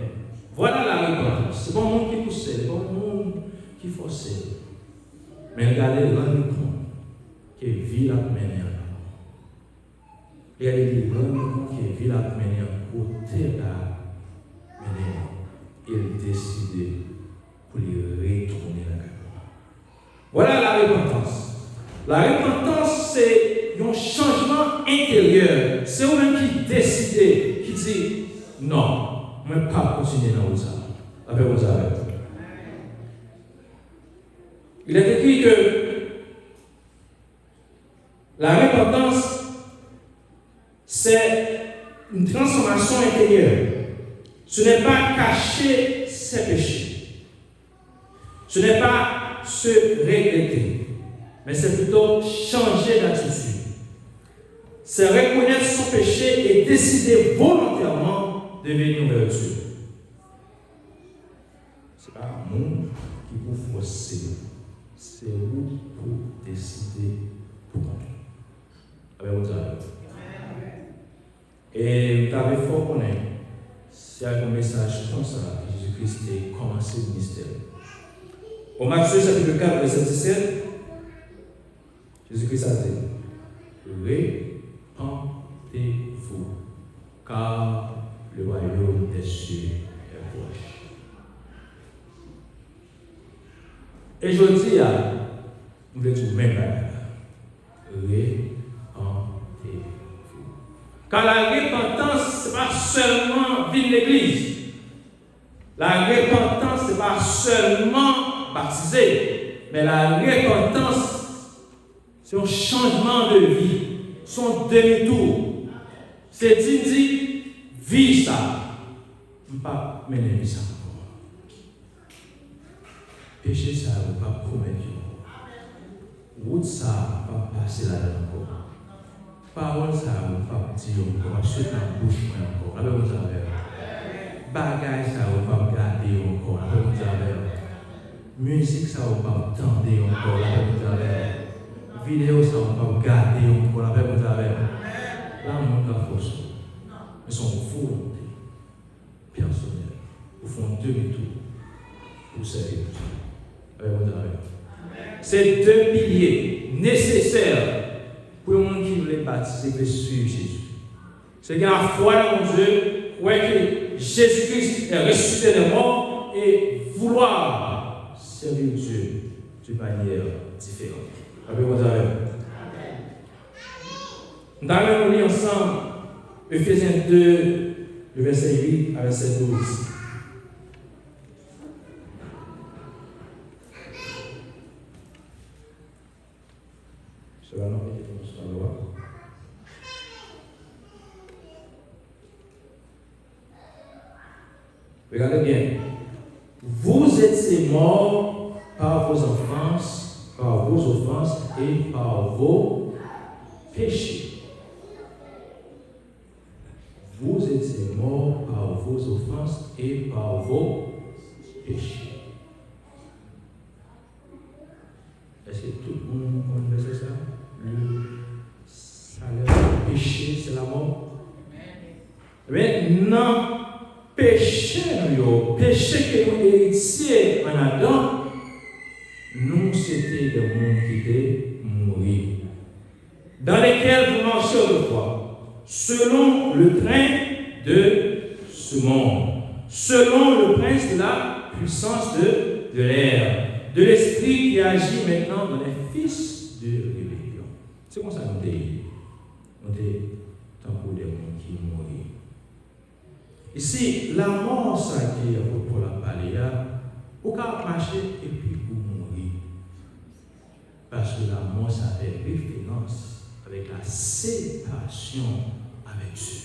Voilà la repentance. Ce n'est pas le monde qui poussait, ce n'est pas le monde qui forçait. Mais regardez l'homme qui vit la manière. Et elle dit l'homme qui vit la manière côté la manière. Il décide pour lui retourner la caméra. Voilà la repentance. La repentance, c'est un changement intérieur. C'est vous-même qui décide, qui dit non, je ne vais pas continuer dans ça. Avec vous avec. Il est écrit que la repentance, c'est une transformation intérieure. Ce n'est pas cacher ses péchés. Ce n'est pas se regretter. Mais c'est plutôt changer d'attitude. C'est reconnaître son péché et décider volontairement de venir vers Dieu. Ce n'est pas un monde qui vous force. C'est vous pour décider pour moi. Avec vous. Et vous avez fort connaître. C'est un message comme ça que Jésus-Christ a commencé le ministère. Au Matthieu chapitre 4, verset 17, Jésus-Christ a dit, repentez-vous, car le royaume des cieux est proche. Et je dis à vous, voulez tout même repentez-vous. Car la repentance, ce n'est pas seulement vivre l'église. La repentance, ce n'est pas seulement baptiser. Mais la repentance, c'est un changement de vie. Son demi-tour. C'est dit, vis ça. Je ne peux pas mener ça encore. Péché ça, je ne peux pas promettre. Route ça, je ne peux pas passer là-dedans encore. Parole ça, je ne peux pas dire encore. Je suis en bouche encore. Alors vous avez. Bagaille ça, je ne peux pas garder encore. Alors vous avez. Musique ça, je ne peux pas entendre encore. Alors vous avez. Vidéo ça, on va garder encore avec vous avez. Là, on a la force. Ils sont volonté personnelle. Ils font demi-tour pour servir avec vous avez. C'est deux piliers nécessaires pour le monde qui voulait baptiser et suivre Jésus. C'est qu'il y a la foi dans mon Dieu, que Jésus-Christ est ressuscité des morts et vouloir servir Dieu d'une manière différente. Avec vous avez. Nous allons lire ensemble Ephésiens 2, le verset 8 à verset 12. Je vais l'envoyer sur la loi. Regardez bien. Vous étiez morts par vos offenses et par vos péchés. Vous étiez morts par vos offenses et par vos péchés. Est-ce que tout le monde connaît ça? Le salaire du péché, c'est la mort. Mais non, péché que nous héritiers en Adam, nous c'était des mondes qui étaient morts, dans lesquels vous marchez autrefois, selon le train de ce monde, selon le prince de la puissance de l'air, de l'esprit qui agit maintenant dans les fils de rébellion. C'est comme ça que nous sommes tant pour des mondes qui mourent. Ici, la mort, ça qui est pour la paléa, au cas marcher et puis vous mourir. Parce que la mort, ça fait référence avec la séparation avec Dieu.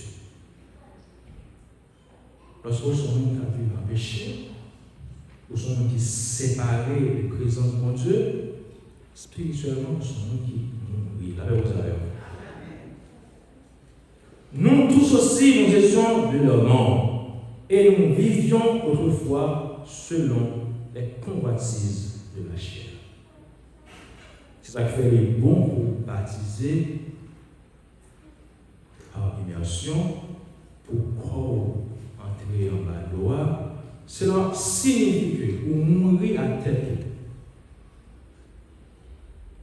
Lorsque nous sommes vivre en péché, nous sommes qui séparés de la présence de mon Dieu, spirituellement, nous sommes qui mourir. La paix vous avez. Nous tous aussi, nous étions de leur nom, et nous vivions autrefois selon les convoitises de la chair. C'est ça qui fait les bons pour baptiser par immersion, pour croire, entrer en bas de l'eau. Cela signifie que vous mourrez à tête.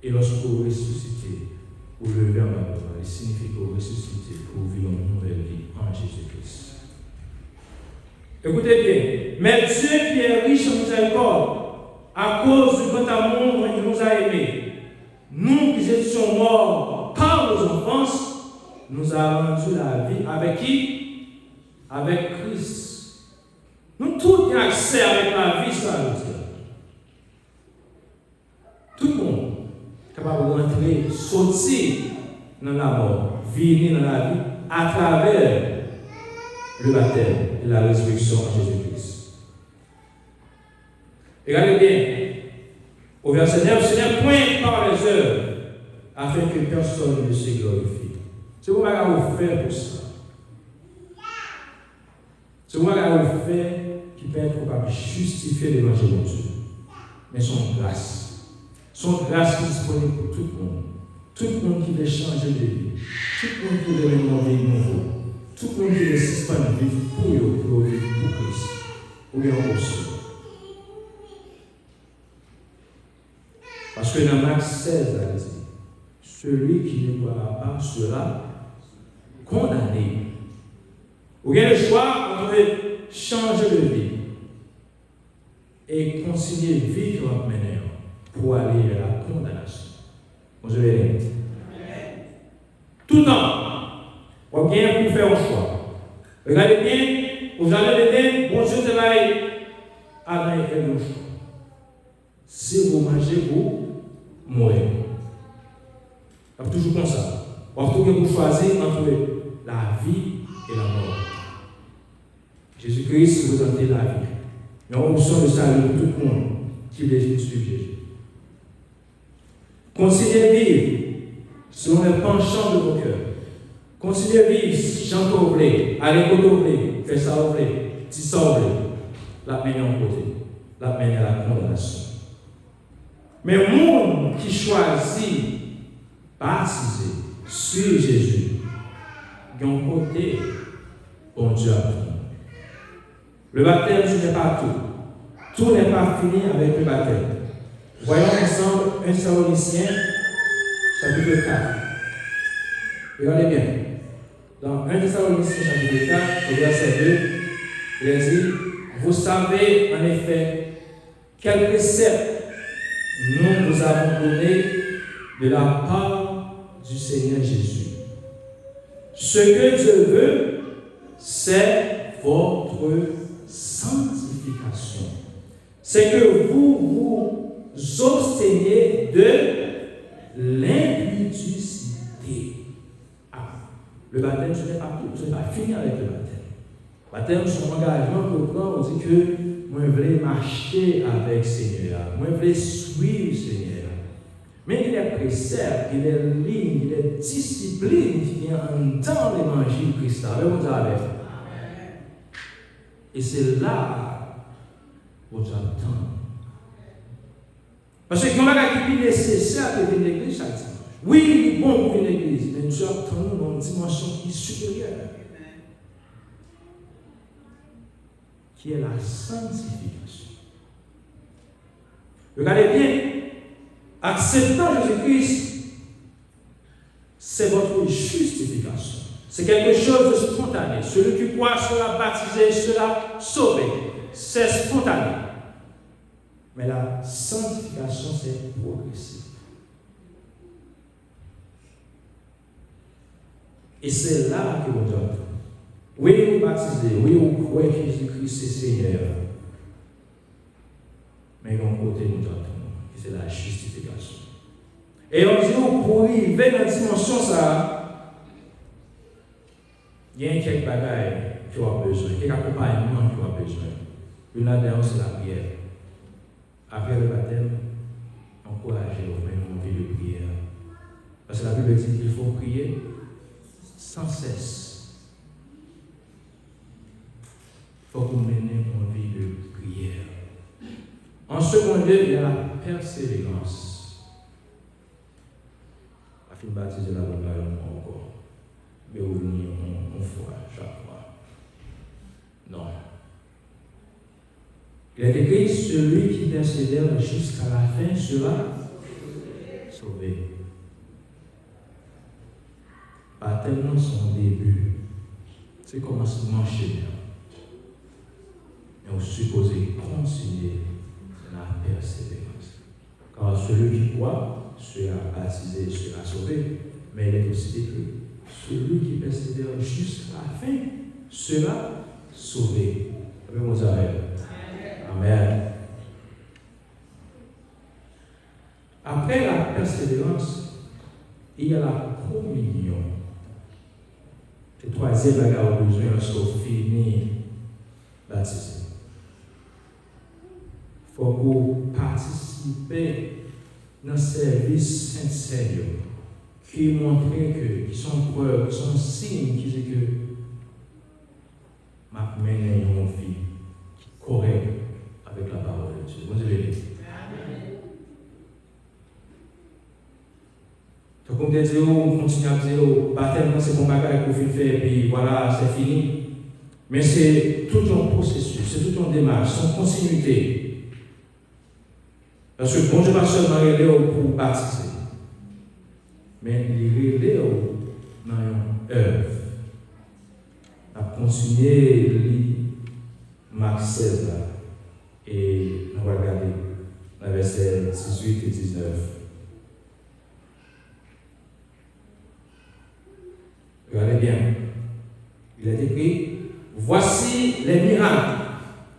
Et lorsque vous ressuscitez, vous levez en bas de l'eau, il signifie que vous ressuscitez pour vivre une nouvelle vie en Jésus-Christ. Écoutez bien, mais Dieu qui est riche en miséricorde, à cause du grand amour qu'il nous a aimés, nous qui étions morts par nos offenses, nous a rendu la vie avec qui? Avec Christ. Nous tous avons accès avec la vie sur la route. Tout le monde est capable de rentrer, sortir dans la mort, venir dans la vie à travers le baptême et la résurrection en Jésus-Christ. Regardez bien, au verset 9, ce n'est point par les œuvres, afin que personne ne se glorifie. C'est vous qui avez fait pour ça. C'est vous qui avez fait qui peut être capable de justifier l'évangile de Dieu. Mais son grâce. Son grâce qui est disponible pour tout le monde. Tout le monde qui veut changer de vie. Tout le monde qui veut une vie nouveau. Tout le monde qui veut suspendre de vivre pour vivre pour Christ. Ou bien aussi. Parce que dans Marc 16, elle dit, celui qui ne croira pas sera condamné. Vous avez le choix entre changer de vie et concilier vie qui va mener pour aller vers la condamnation. Vous avez rien. Tout le temps, vous avez pour faire un choix. Regardez bien, vous allez aider, bon Dieu travaille à dans le choix. Si vous mangez, vous mourrez. C'est toujours comme ça. Vous choisissez entre la vie et la mort. Jésus-Christ vous donne la vie. Mais on option de salut pour tout le monde qui veut suivre Jésus. Considérez vivre selon les penchants de vos cœurs. Considérez vivre, chantez au blé, allez au blé, faites ça au blé, si ça au blé, la mener en côté, la mener à la condamnation. Mais le monde qui choisit baptiser, suivre Jésus, il y a un côté, bon Dieu a tout. Le baptême, ce n'est pas tout. Tout n'est pas fini avec le baptême. Voyons ensemble 1 Thessaloniciens, chapitre 4. Regardez bien. Dans 1 Thessaloniciens, chapitre 4, au verset 2, il dit, vous savez en effet quel précepte nous vous avons donné de la part du Seigneur Jésus. Ce que Dieu veut, c'est votre sanctification. C'est que vous vous obsteniez de l'impudicité. Ah, le baptême, ce n'est pas tout. Ce n'est pas fini avec le baptême. Baptême, son engagement pour prendre, on dit que moi, je veux marcher avec le Seigneur. Moi, je veux suivre le Seigneur. Mais il y a des préceptes, il y a des lignes, il y a des disciplines qui viennent dans l'évangile de Christ. Et c'est là où j'attends. Parce que quand on a qui est nécessaire de venir à l'église chaque dimanche. Oui, il est bon pour venir à l'église, mais nous attendons dans une dimension qui est supérieure. Qui est la sanctification. Regardez bien, acceptant Jésus-Christ, c'est votre justification. C'est quelque chose de spontané. Celui qui croit sera baptisé, sera sauvé. C'est spontané. Mais la sanctification, c'est progressif. Et c'est là que vous entendez. Oui, vous baptisez, oui, vous croyez que Jésus-Christ est Seigneur. Mais d'un côté, nous entendons que c'est la justification. Et on dit, pour arriver dans la dimension, ça, il y a quelques bagages qui ont besoin, quelques accompagnements qui ont besoin. Une là-dedans, c'est la prière. Après le baptême, encouragez au même envie de prière. Parce que la Bible dit qu'il faut prier sans cesse. Il faut que vous meniez une vie de prière. En second lieu, il y a la persévérance. La fin baptisée la bonne encore. Mais vous venez une fois, chaque fois. Non. Il est écrit, celui qui persévère jusqu'à la fin sera sauvé. Pas tellement son début, c'est commencement chez nous. Mais on suppose continuer la persévérance. Car celui qui croit sera baptisé, sera sauvé. Mais il est aussi écrit, celui qui persévère jusqu'à la fin sera sauvé. Amen. Après la persévérance, il y a la communion. Le troisième bagage au besoin lorsqu'on finit baptisé. Il faut que vous participez dans le service sincère qui montre que, qui sont preuves, qui sont signes qui disent que ma mène une vie correcte avec la parole de Dieu. Vous avez dit. Donc, on dit, on continue à dire, baptême, c'est mon bagage que vous faites, et puis voilà, c'est fini. Mais c'est tout un processus, c'est tout un démarche, c'est une continuité. Parce que bon Dieu va seulement aider pour baptiser, mais il est aidé dans une œuvre. On a continué Marc 16 là, et on va regarder les versets 18 et 19. Regardez bien. Il est écrit, voici les miracles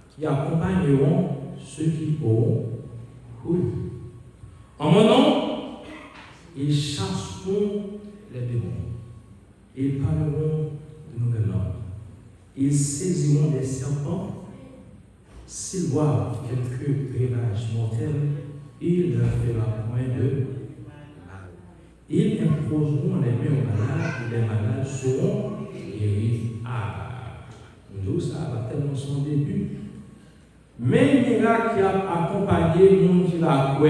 qui accompagneront ceux qui auront cru. En mon nom, ils chasseront les démons. Ils parleront de nouvelles langues. Ils saisiront des serpents. S'ils voient quelques breuvage mortel, il ne leur fera point de mal. Ils imposeront les mains aux malades et les malades seront guéris. Ah, nous, ça va tellement son début. Mais le miracle qui a accompagné le monde qui l'a cru,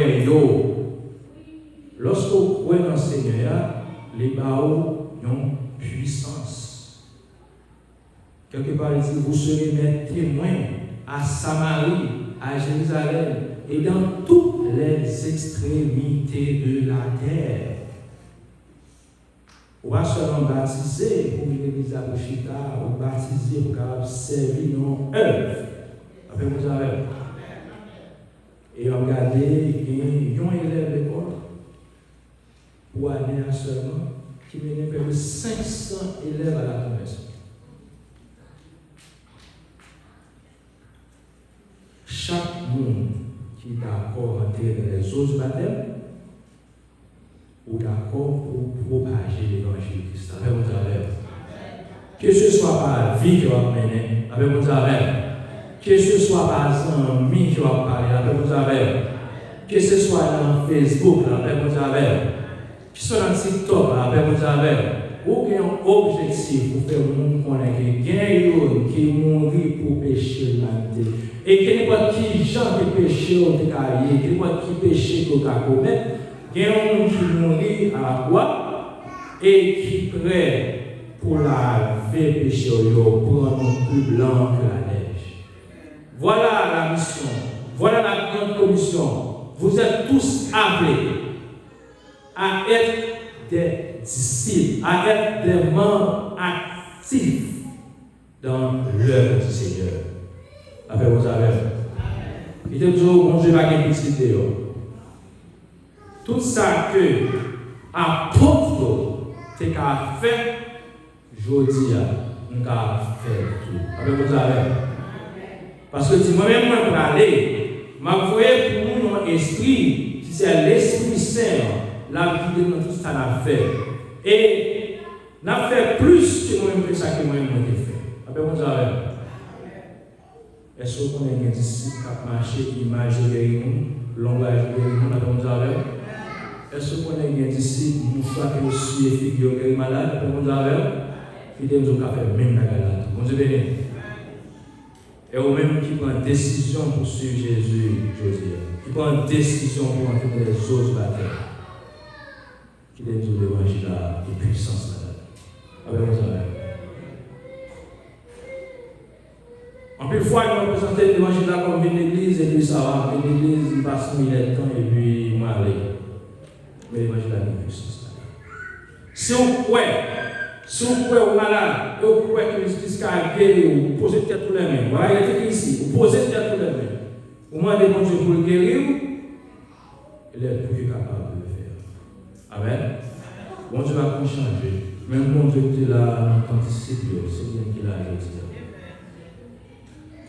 lorsque vous croyez dans le Seigneur, les baos ont puissance. Quelque part, il dit, vous serez mes témoins à Samarie, à Jérusalem et dans toutes les extrémités de la terre. On va seulement baptiser pour l'église à Bouchita, ou baptiser pour servir nos œuvres. Après, vous avez. Et regardez, il y a un élève d'école pour année seulement qui menait près de 500 élèves à la conversion. Chaque monde qui est d'accord à entrer dans les eaux du baptême, ou d'accord pour propager l'évangile de Christ. Que ce soit par la vie que vous menez, avec vous avec. Que ce soit par les amis que vous parlez, avec vous avec. Que ce soit dans Facebook, avec vous avec. Que ce soit dans TikTok, avec vous avec. Ou qu'il y a un objectif pour faire le monde connaître qu'il y a un qui mourit pour pécher l'humanité. Et qu'il n'y a pas qui gens qui péchent au décaillé, qu'il n'y a pas qui péchent au commettre. Il y a un monde qui mourit à la croix et qui est prêt pour laver péché pour un monde plus blanc que la neige. Voilà la mission. Voilà la grande commission. Vous êtes tous appelés à être des disciples, à être des membres actifs dans l'œuvre du Seigneur. Avec vos affaires. Il te dit, bon Dieu va gagner petite vidéo. Tout ça que apôtre t'es qu'à faire, je dis, nous qu'à faire tout. Avec vos affaires. Parce que si moi-même, moi, pour aller, ma voyé pour nous un esprit, qui c'est l'Esprit Saint, la vie de nous, tout ça n'a fait. Et n'a fait plus que moi-même que ça que moi-même j'ai fait. Avec vos affaires. Est-ce qu'on a des disciples qui marchent, image de guérison, langage de guérison, avec vos affaires? Est-ce qu'on a des disciples qui nous frappent aussi et figurent guérir malade, avec vos affaires? Fidèles au café, même la galade. Bon Dieu béni. Et au même qui prend une décision pour suivre Jésus, Josie, qui prend une décision pour entrer dans les eaux de la terre, qui donne tout l'évangile à la puissance là. Avec vos affaires. En plus, fois, il m'a présenté l'évangile là comme une église, et puis ça va, une église, il passe 1000 ans, et puis moi, allez. Mais l'évangile là, il y a une puissance là. Si on croit au malade, et on croit que l'esprit a guéri, vous posez tête tous les mains. Voilà, il est écrit ici, vous posez tête tous les mains. Vous demandez bon Dieu pour le guérir, il est plus capable de le faire. Amen. Bon Dieu va changer. Même bon Dieu qui est là, en tant que disciple, c'est bien qu'il a dit.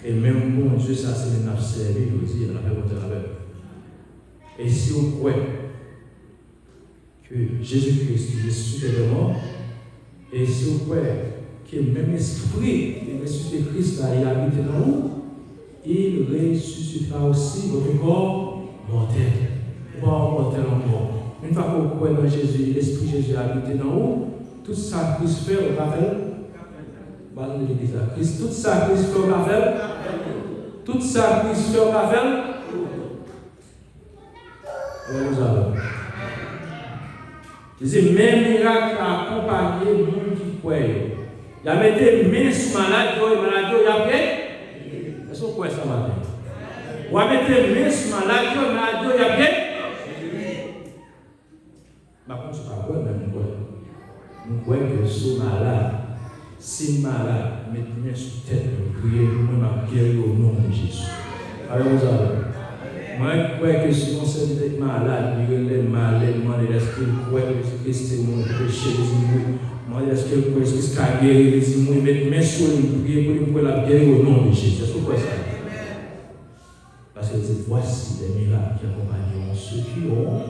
Et même bon Dieu, ça c'est une servi, je dis, il a fait votre travail. Et si vous croyez que Jésus-Christ est ressuscité de mort, et si vous croyez que le même esprit de ressuscité Christ il habite dans vous, il ressuscitera aussi votre corps mortel. Pas mortel encore. Une fois que vous croyez dans Jésus, l'esprit de Jésus habite dans vous, tout ça Christ fait au café. Parlons de l'église là. Tout ça Christ fait au café. Tout ça Christ fait au café. Vous avez. Je dis, même miracle a accompagné les gens qui croient. Il a mis des mains sur malade, il a fait. Est-ce que vous croyez ça matin? Ou a mis des mains sur malade, il a fait. Par contre, c'est pas quoi, même quoi. Nous croyons que ce malade, si malade, mettez-moi sur tête, priez, nous m'a guéri au nom de Jésus. Alors vous avez. Moi, je crois que si on s'est dit malade, il est malade, est-ce qu'il croit que Christ est mon péché, moi, est-ce qu'il croit que Christ a guéri, mettez mes sur lui, priez pour lui la guérir au nom de Jésus. Est-ce que vous croyez ça? Parce que voici des miracles qui accompagneront ceux qui ont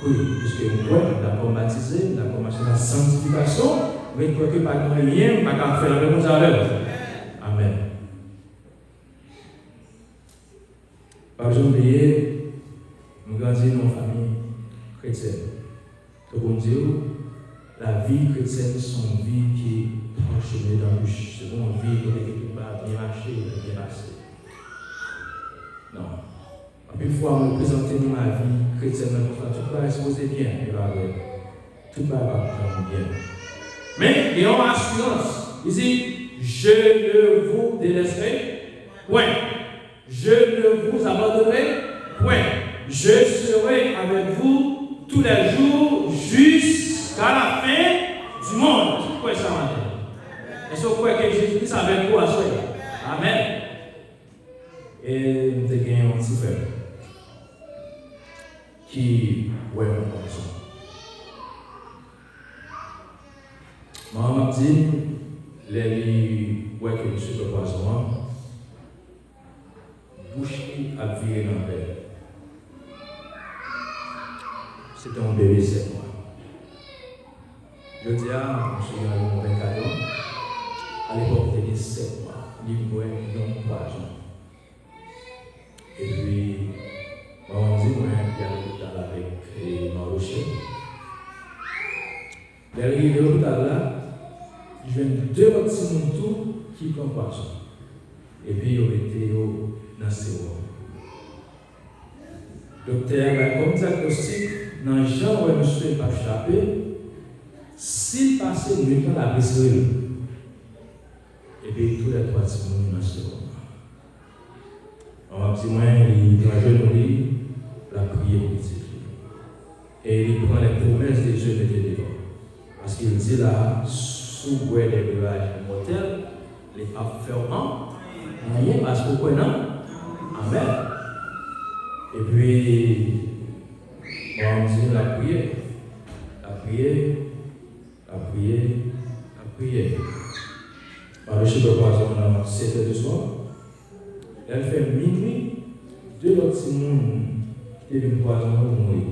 cru, puisque nous croyons, nous avons baptisé, nous avons commencé la sanctification, mais nous croyons que pas de rien, pas qu'à faire avec nous avec. Amen. Pas oublier, nous grandissons dans une famille chrétienne. Tout bon Dieu, la vie chrétienne, c'est une vie qui est parchemée d'embûches. C'est une vie qui est bien marché, bien passé. Non. Une fois, nous présentons ma vie chrétienne, tout va se poser bien, tout va bien. Mais il y a une assurance. Il dit, je ne vous délaisserai point. Je ne vous abandonnerai point. Je serai avec vous tous les jours jusqu'à la fin du monde. Pourquoi ça m'a dit? Est-ce que vous croyez que Jésus-Christ est avec vous à soi? Amen. Et nous avons gagné un petit frère qui ouais comme ça. Maman m'a dit, les ouais que je suis le poisson, bouche a viré dans la terre. C'était un bébé 7 mois. Je dis à M. Yalou, 24 ans, livré un poison. Et puis, on dit, moi, il y a l'hôpital avec Maroché. Derrière l'hôpital là, je viens deux petits moutons qui prennent poison. Et puis, ils ont été dans ces mots. Docteur, comme diagnostic, dans le genre où monsieur n'est pas échappé, s'il passait une nuit dans la blessure, et puis tous les trois petits moutons dans ce moment. On va dire, il doit jouer la prière pour petit. Et il prend les promesses des jeunes et devant. Parce qu'il dit là, sous bois des breuvages mortels, les pas faire rien parce que quoi non? Amen. Et puis, on dit la prière, la prière, la prière, la prière. Par le chef de poisson, on a 7 heures du soir. Elle fait minuit, deux autres Simons qui viennent poison pour mourir.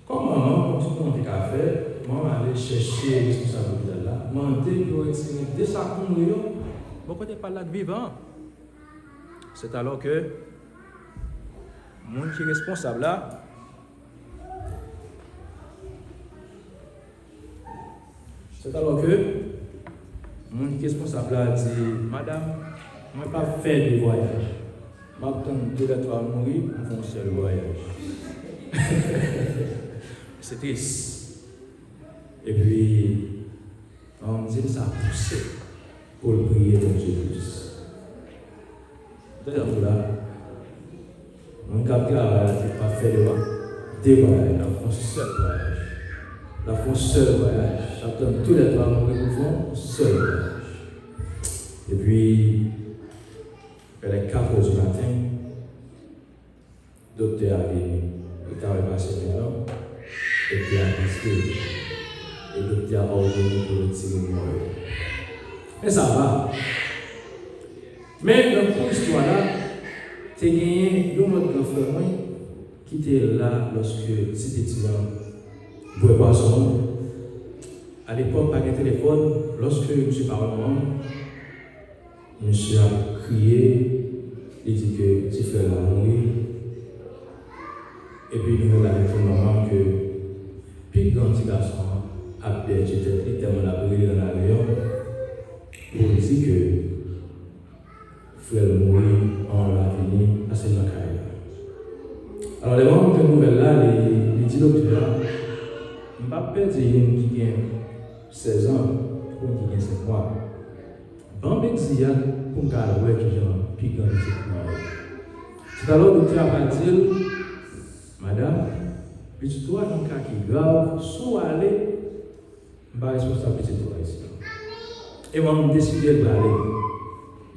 Comme maman, quand tout le monde est à faire, maman allait chercher les responsabilités là. Maman dit pour retirer des sacs pour mourir. Bon, côté pas là de vivant. C'est alors que le monde qui est responsable là, c'est alors que le monde qui est responsable là dit, madame, je ne vais pas faire de voyage. Je vais attendre 2 à 3 mourir pour faire un seul voyage. C'est triste. Et puis, on me dit que ça a poussé pour le prier dans Jésus. D'ailleurs, là, mon cap travail, c'est pas faire des voyages, la un seul voyage. La un seul voyage. J'attends tous les 3 mourir pour faire un seul voyage. Et puis, vers les 4 heures du matin, le docteur il avait passé maintenant, et puis il a dit et le docteur a ordonné pour retirer le mort. Mais ça va. Mais dans cette histoire-là, tu as gagné un autre grand frère qui était là lorsque cet étudiant ne pouvait pas son nom. À l'époque, pas de téléphone, lorsque je suis parlé au monde, monsieur a crié, il dit que tu fais la mourir. Et puis nous avons dit maman que puis quand petit garçon a perdu tête, tellement la brûlé dans l'avion, pour dire que frère mourir en l'avenir à cette carrière. Alors les moments de nouvelles là, les dit docteur, je ne vais pas perdre une qui a 16 ans ou qui a 5 mois. Bon, Bexia, pour me garder qui j'ai puis quand c'est alors le docteur va dire, madame, petit toi dans un cas qui est grave, soit aller, je vais responsable petit toi ici. Et moi, je décidé de aller.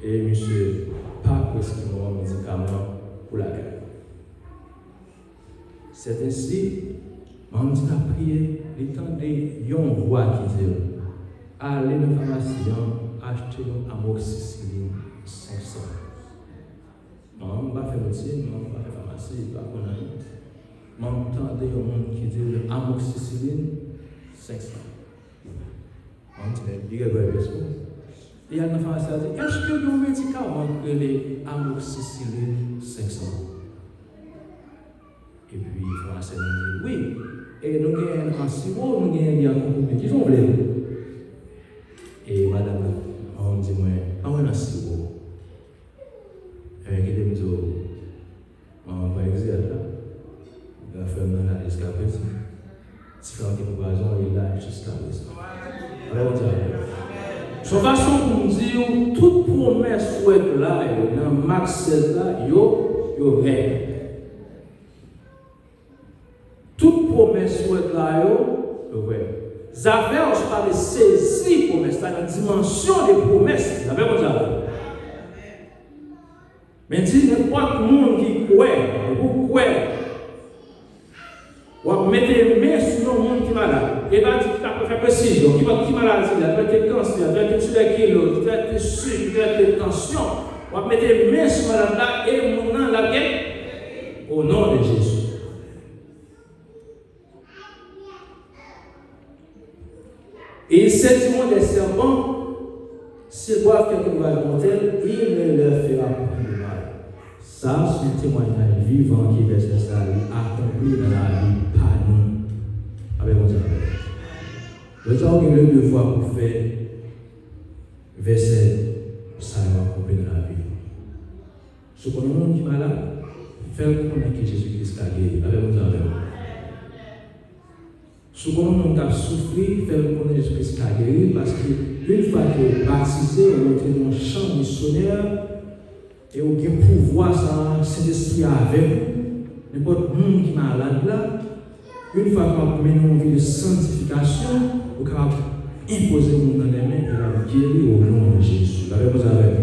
Et monsieur, pas presque mon médicament pour la guerre. C'est ainsi, on dit à prier, les temps de yon voix qui dit, allez dans la pharmacie, acheter un amoxicilline 500. Non, on ne va pas faire médecine, non, on ne va pas faire pharmacie, pas qu'on a. Mais on entend des gens qui disent amoxicilline 500. On dit, il y a des personnes. Et il y a une pharmacie qui dit, est-ce que vous avez un médicament que les amoxicilline 500? Et puis, le pharmacien dit, oui. Et nous avons un sirop, nous avons un comprimé. Ils ont voulu. Et madame, on me dit, moi, un sirop. Et elle me dit, on va exercer là. La femme là, jusqu'à présent. Si on a une comparaison, il est là jusqu'à présent. Alors, son façon pour nous dire, toute promesse ou être là, dans Max 16 là, yo règle. Toute promesse ou être là, yo règle. Zaver, je parle de saisir promesse, dans la dimension des promesses. Vous avez quoi ça? Mais dis n'importe qui monde qui croit, vous croyez. Ou mettez les mains sur le monde qui est malade. Et là, tu peux faire précision. Qui est malade, il a traité de cancer, il a traité de tuberculose, il a traité de sucre, il a traité de tension. Ou mettez les mains sur malade là et mon nom la guerre au nom de Jésus. Et il s'est dit des serpents, S'ils boivent quelque ouvrage mortel, il ne leur fera point de mal. Ça, c'est un témoignage vivant qui verset ça, accompli dans la vie, pas nous. Avec vos amis. Nous avons le devoir pour faire verset ça accompli dans la vie. Ce qu'on a un monde qui est malade, faire connaître que Jésus-Christ a guéri. Avec vos amis. Ce qu'on a un monde qui a souffert, faire connaître Jésus-Christ a guéri, parce qu'une fois que vous êtes baptisé, vous entrez dans un champ missionnaire, et vous avez un pouvoir, Saint-Esprit avec vous. N'importe monde qui est malade là, une fois que vous menez une vie de sanctification, vous êtes capable d'imposer le monde dans les mains et la guérir au nom de Jésus. Avec vous avec.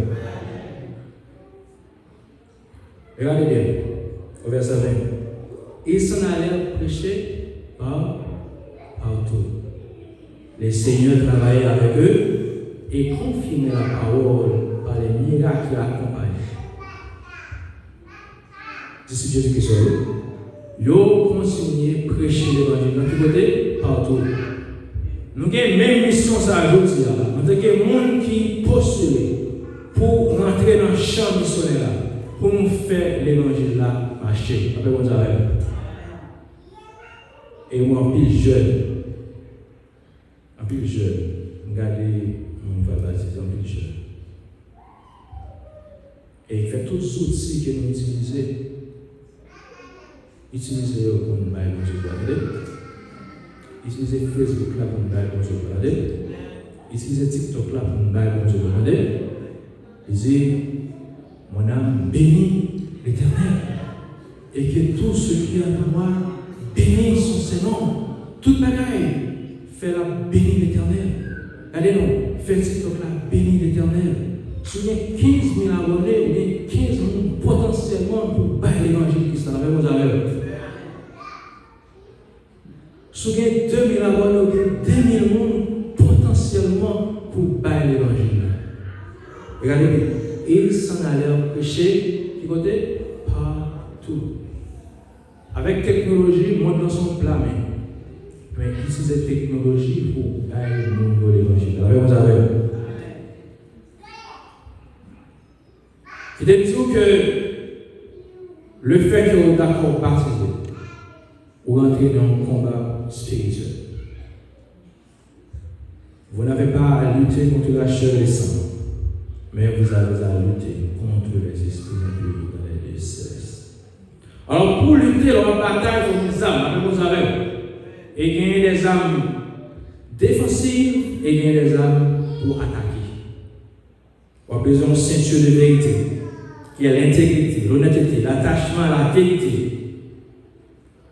Regardez bien, au verset 20. Ils s'en allèrent prêcher partout. Les seigneurs travaillaient avec eux et confirmaient la parole par les miracles qui l'accompagnaient. D'ici Jésus-Christ, ils ont continué à prêcher l'évangile. Dans quel côté? Partout. Nous avons la même mission aujourd'hui. Nous avons des gens qui postulent pour rentrer dans le champ missionnaire, pour nous faire l'évangile là marcher. Après, on arrête. Et moi, en plus jeune, regardez, on va baptiser en plus jeune. Et il fait tous les outils que nous utilisons. Utilisez pour nous bailler dans ce blabé. Utilisez Facebook là pour nous bailler dans ce blabé. Utilisez TikTok là pour nous bailler dans ce blabé. Disez, mon âme bénit l'Éternel. Et que tout ce qui est à moi bénisse son Seigneur. Toute bagaille, fait la bénir l'Éternel. Allez-nous, faites TikTok là, bénir l'Éternel. Si vous avez 15 000 abonnés, vous avez 15 000 potentiellement pour bailler l'évangile Christ. Avec vos amis. Si vous avez 2 000 abonnés, vous avez 2 000 personnes potentiellement pour bailler l'évangile. Regardez bien. Ils s'en allèrent prêcher, qui côté? Partout. Avec technologie, monde dans son plat, mais utiliser technologie pour bailler le monde de l'évangile. Avec vos amis. Il est dit que le fait que vous êtes d'accord baptisé, vous rentrez dans un combat spirituel. Vous n'avez pas à lutter contre la chair et le sang, mais vous avez à lutter contre les esprits impurs dans les décès. Alors pour lutter dans la bataille, il faut des armes, avec vos armes. Et gagner des armes défensives et gagner des armes pour attaquer. Vous avez besoin d'une ceinture de vérité, qui est l'intégrité, l'honnêteté, l'attachement à la vérité.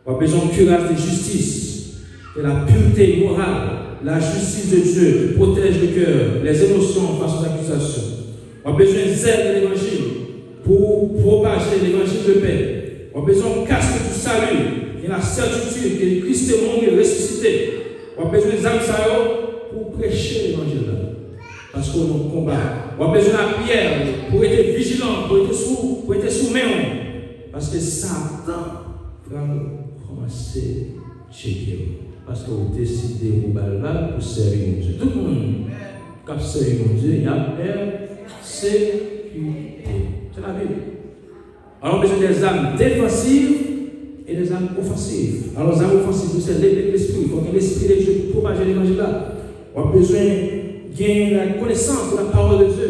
On a besoin de cuirasse de justice, de la pureté morale, la justice de Dieu qui protège le cœur, les émotions face aux accusations. On a besoin de zèle de l'évangile pour propager l'évangile de paix. On a besoin de casque du salut et la certitude que Christ est mort et ressuscité. On a besoin des âmes pour prêcher l'évangile. Parce qu'on a un combat. On a besoin de la prière pour être vigilant, pour être soumis. Parce que Satan va commencer à checker. Parce que vous décidez de vous battre pour servir mon Dieu. Tout le monde qui sert mon Dieu, il y a sécurité. C'est la Bible. Alors, on a besoin des armes défensives et des armes offensives. Alors, les armes offensives, c'est l'esprit. Il faut que l'esprit de Dieu pour propager l'évangile là. On a besoin gagner la connaissance de la parole de Dieu.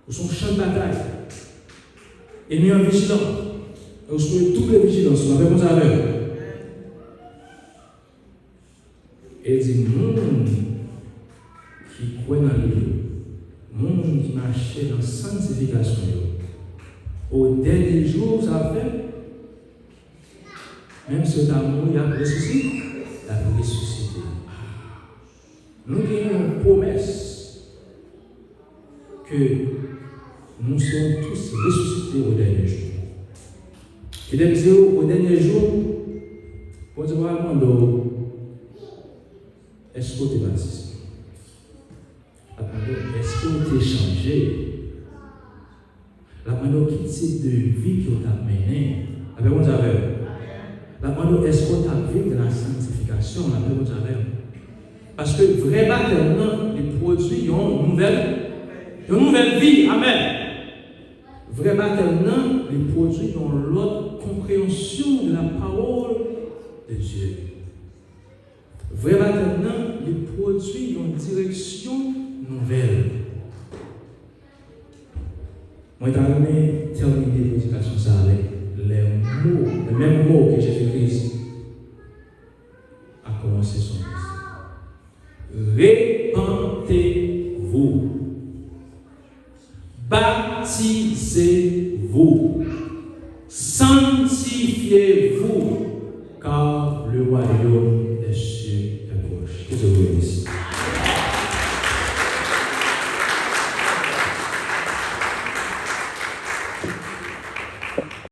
Pour son champ de bataille. Et nous sommes vigilants. Et nous sommes toutes les vigilances. Nous avons avec. Et il dit, monde qui croit dans lui, monde qui marchait dans la sanctification, au dernier jour, ça va faire, même si on a mort, il a ressuscité, il a ressuscité. Nous avons une promesse que nous serons tous ressuscités au dernier jour. Et dit au dernier jour, pour dire à mon est-ce que tu es baptisé? Est-ce que tu es changé? La manière qui type de vie que tu as menée. Avec mon la manière est-ce que tu as vécu dans la sanctification? Avec mon Parce que vrai baptême, il produit une nouvelle vie. Amen. Vrai baptême, il produit dans l'autre compréhension de la parole de Dieu. Vrai baptême, il produit une direction nouvelle. Moi, je vais terminer l'éducation ça avec les mêmes mots que Jésus-Christ a commencé son message. Repentez-vous, baptisez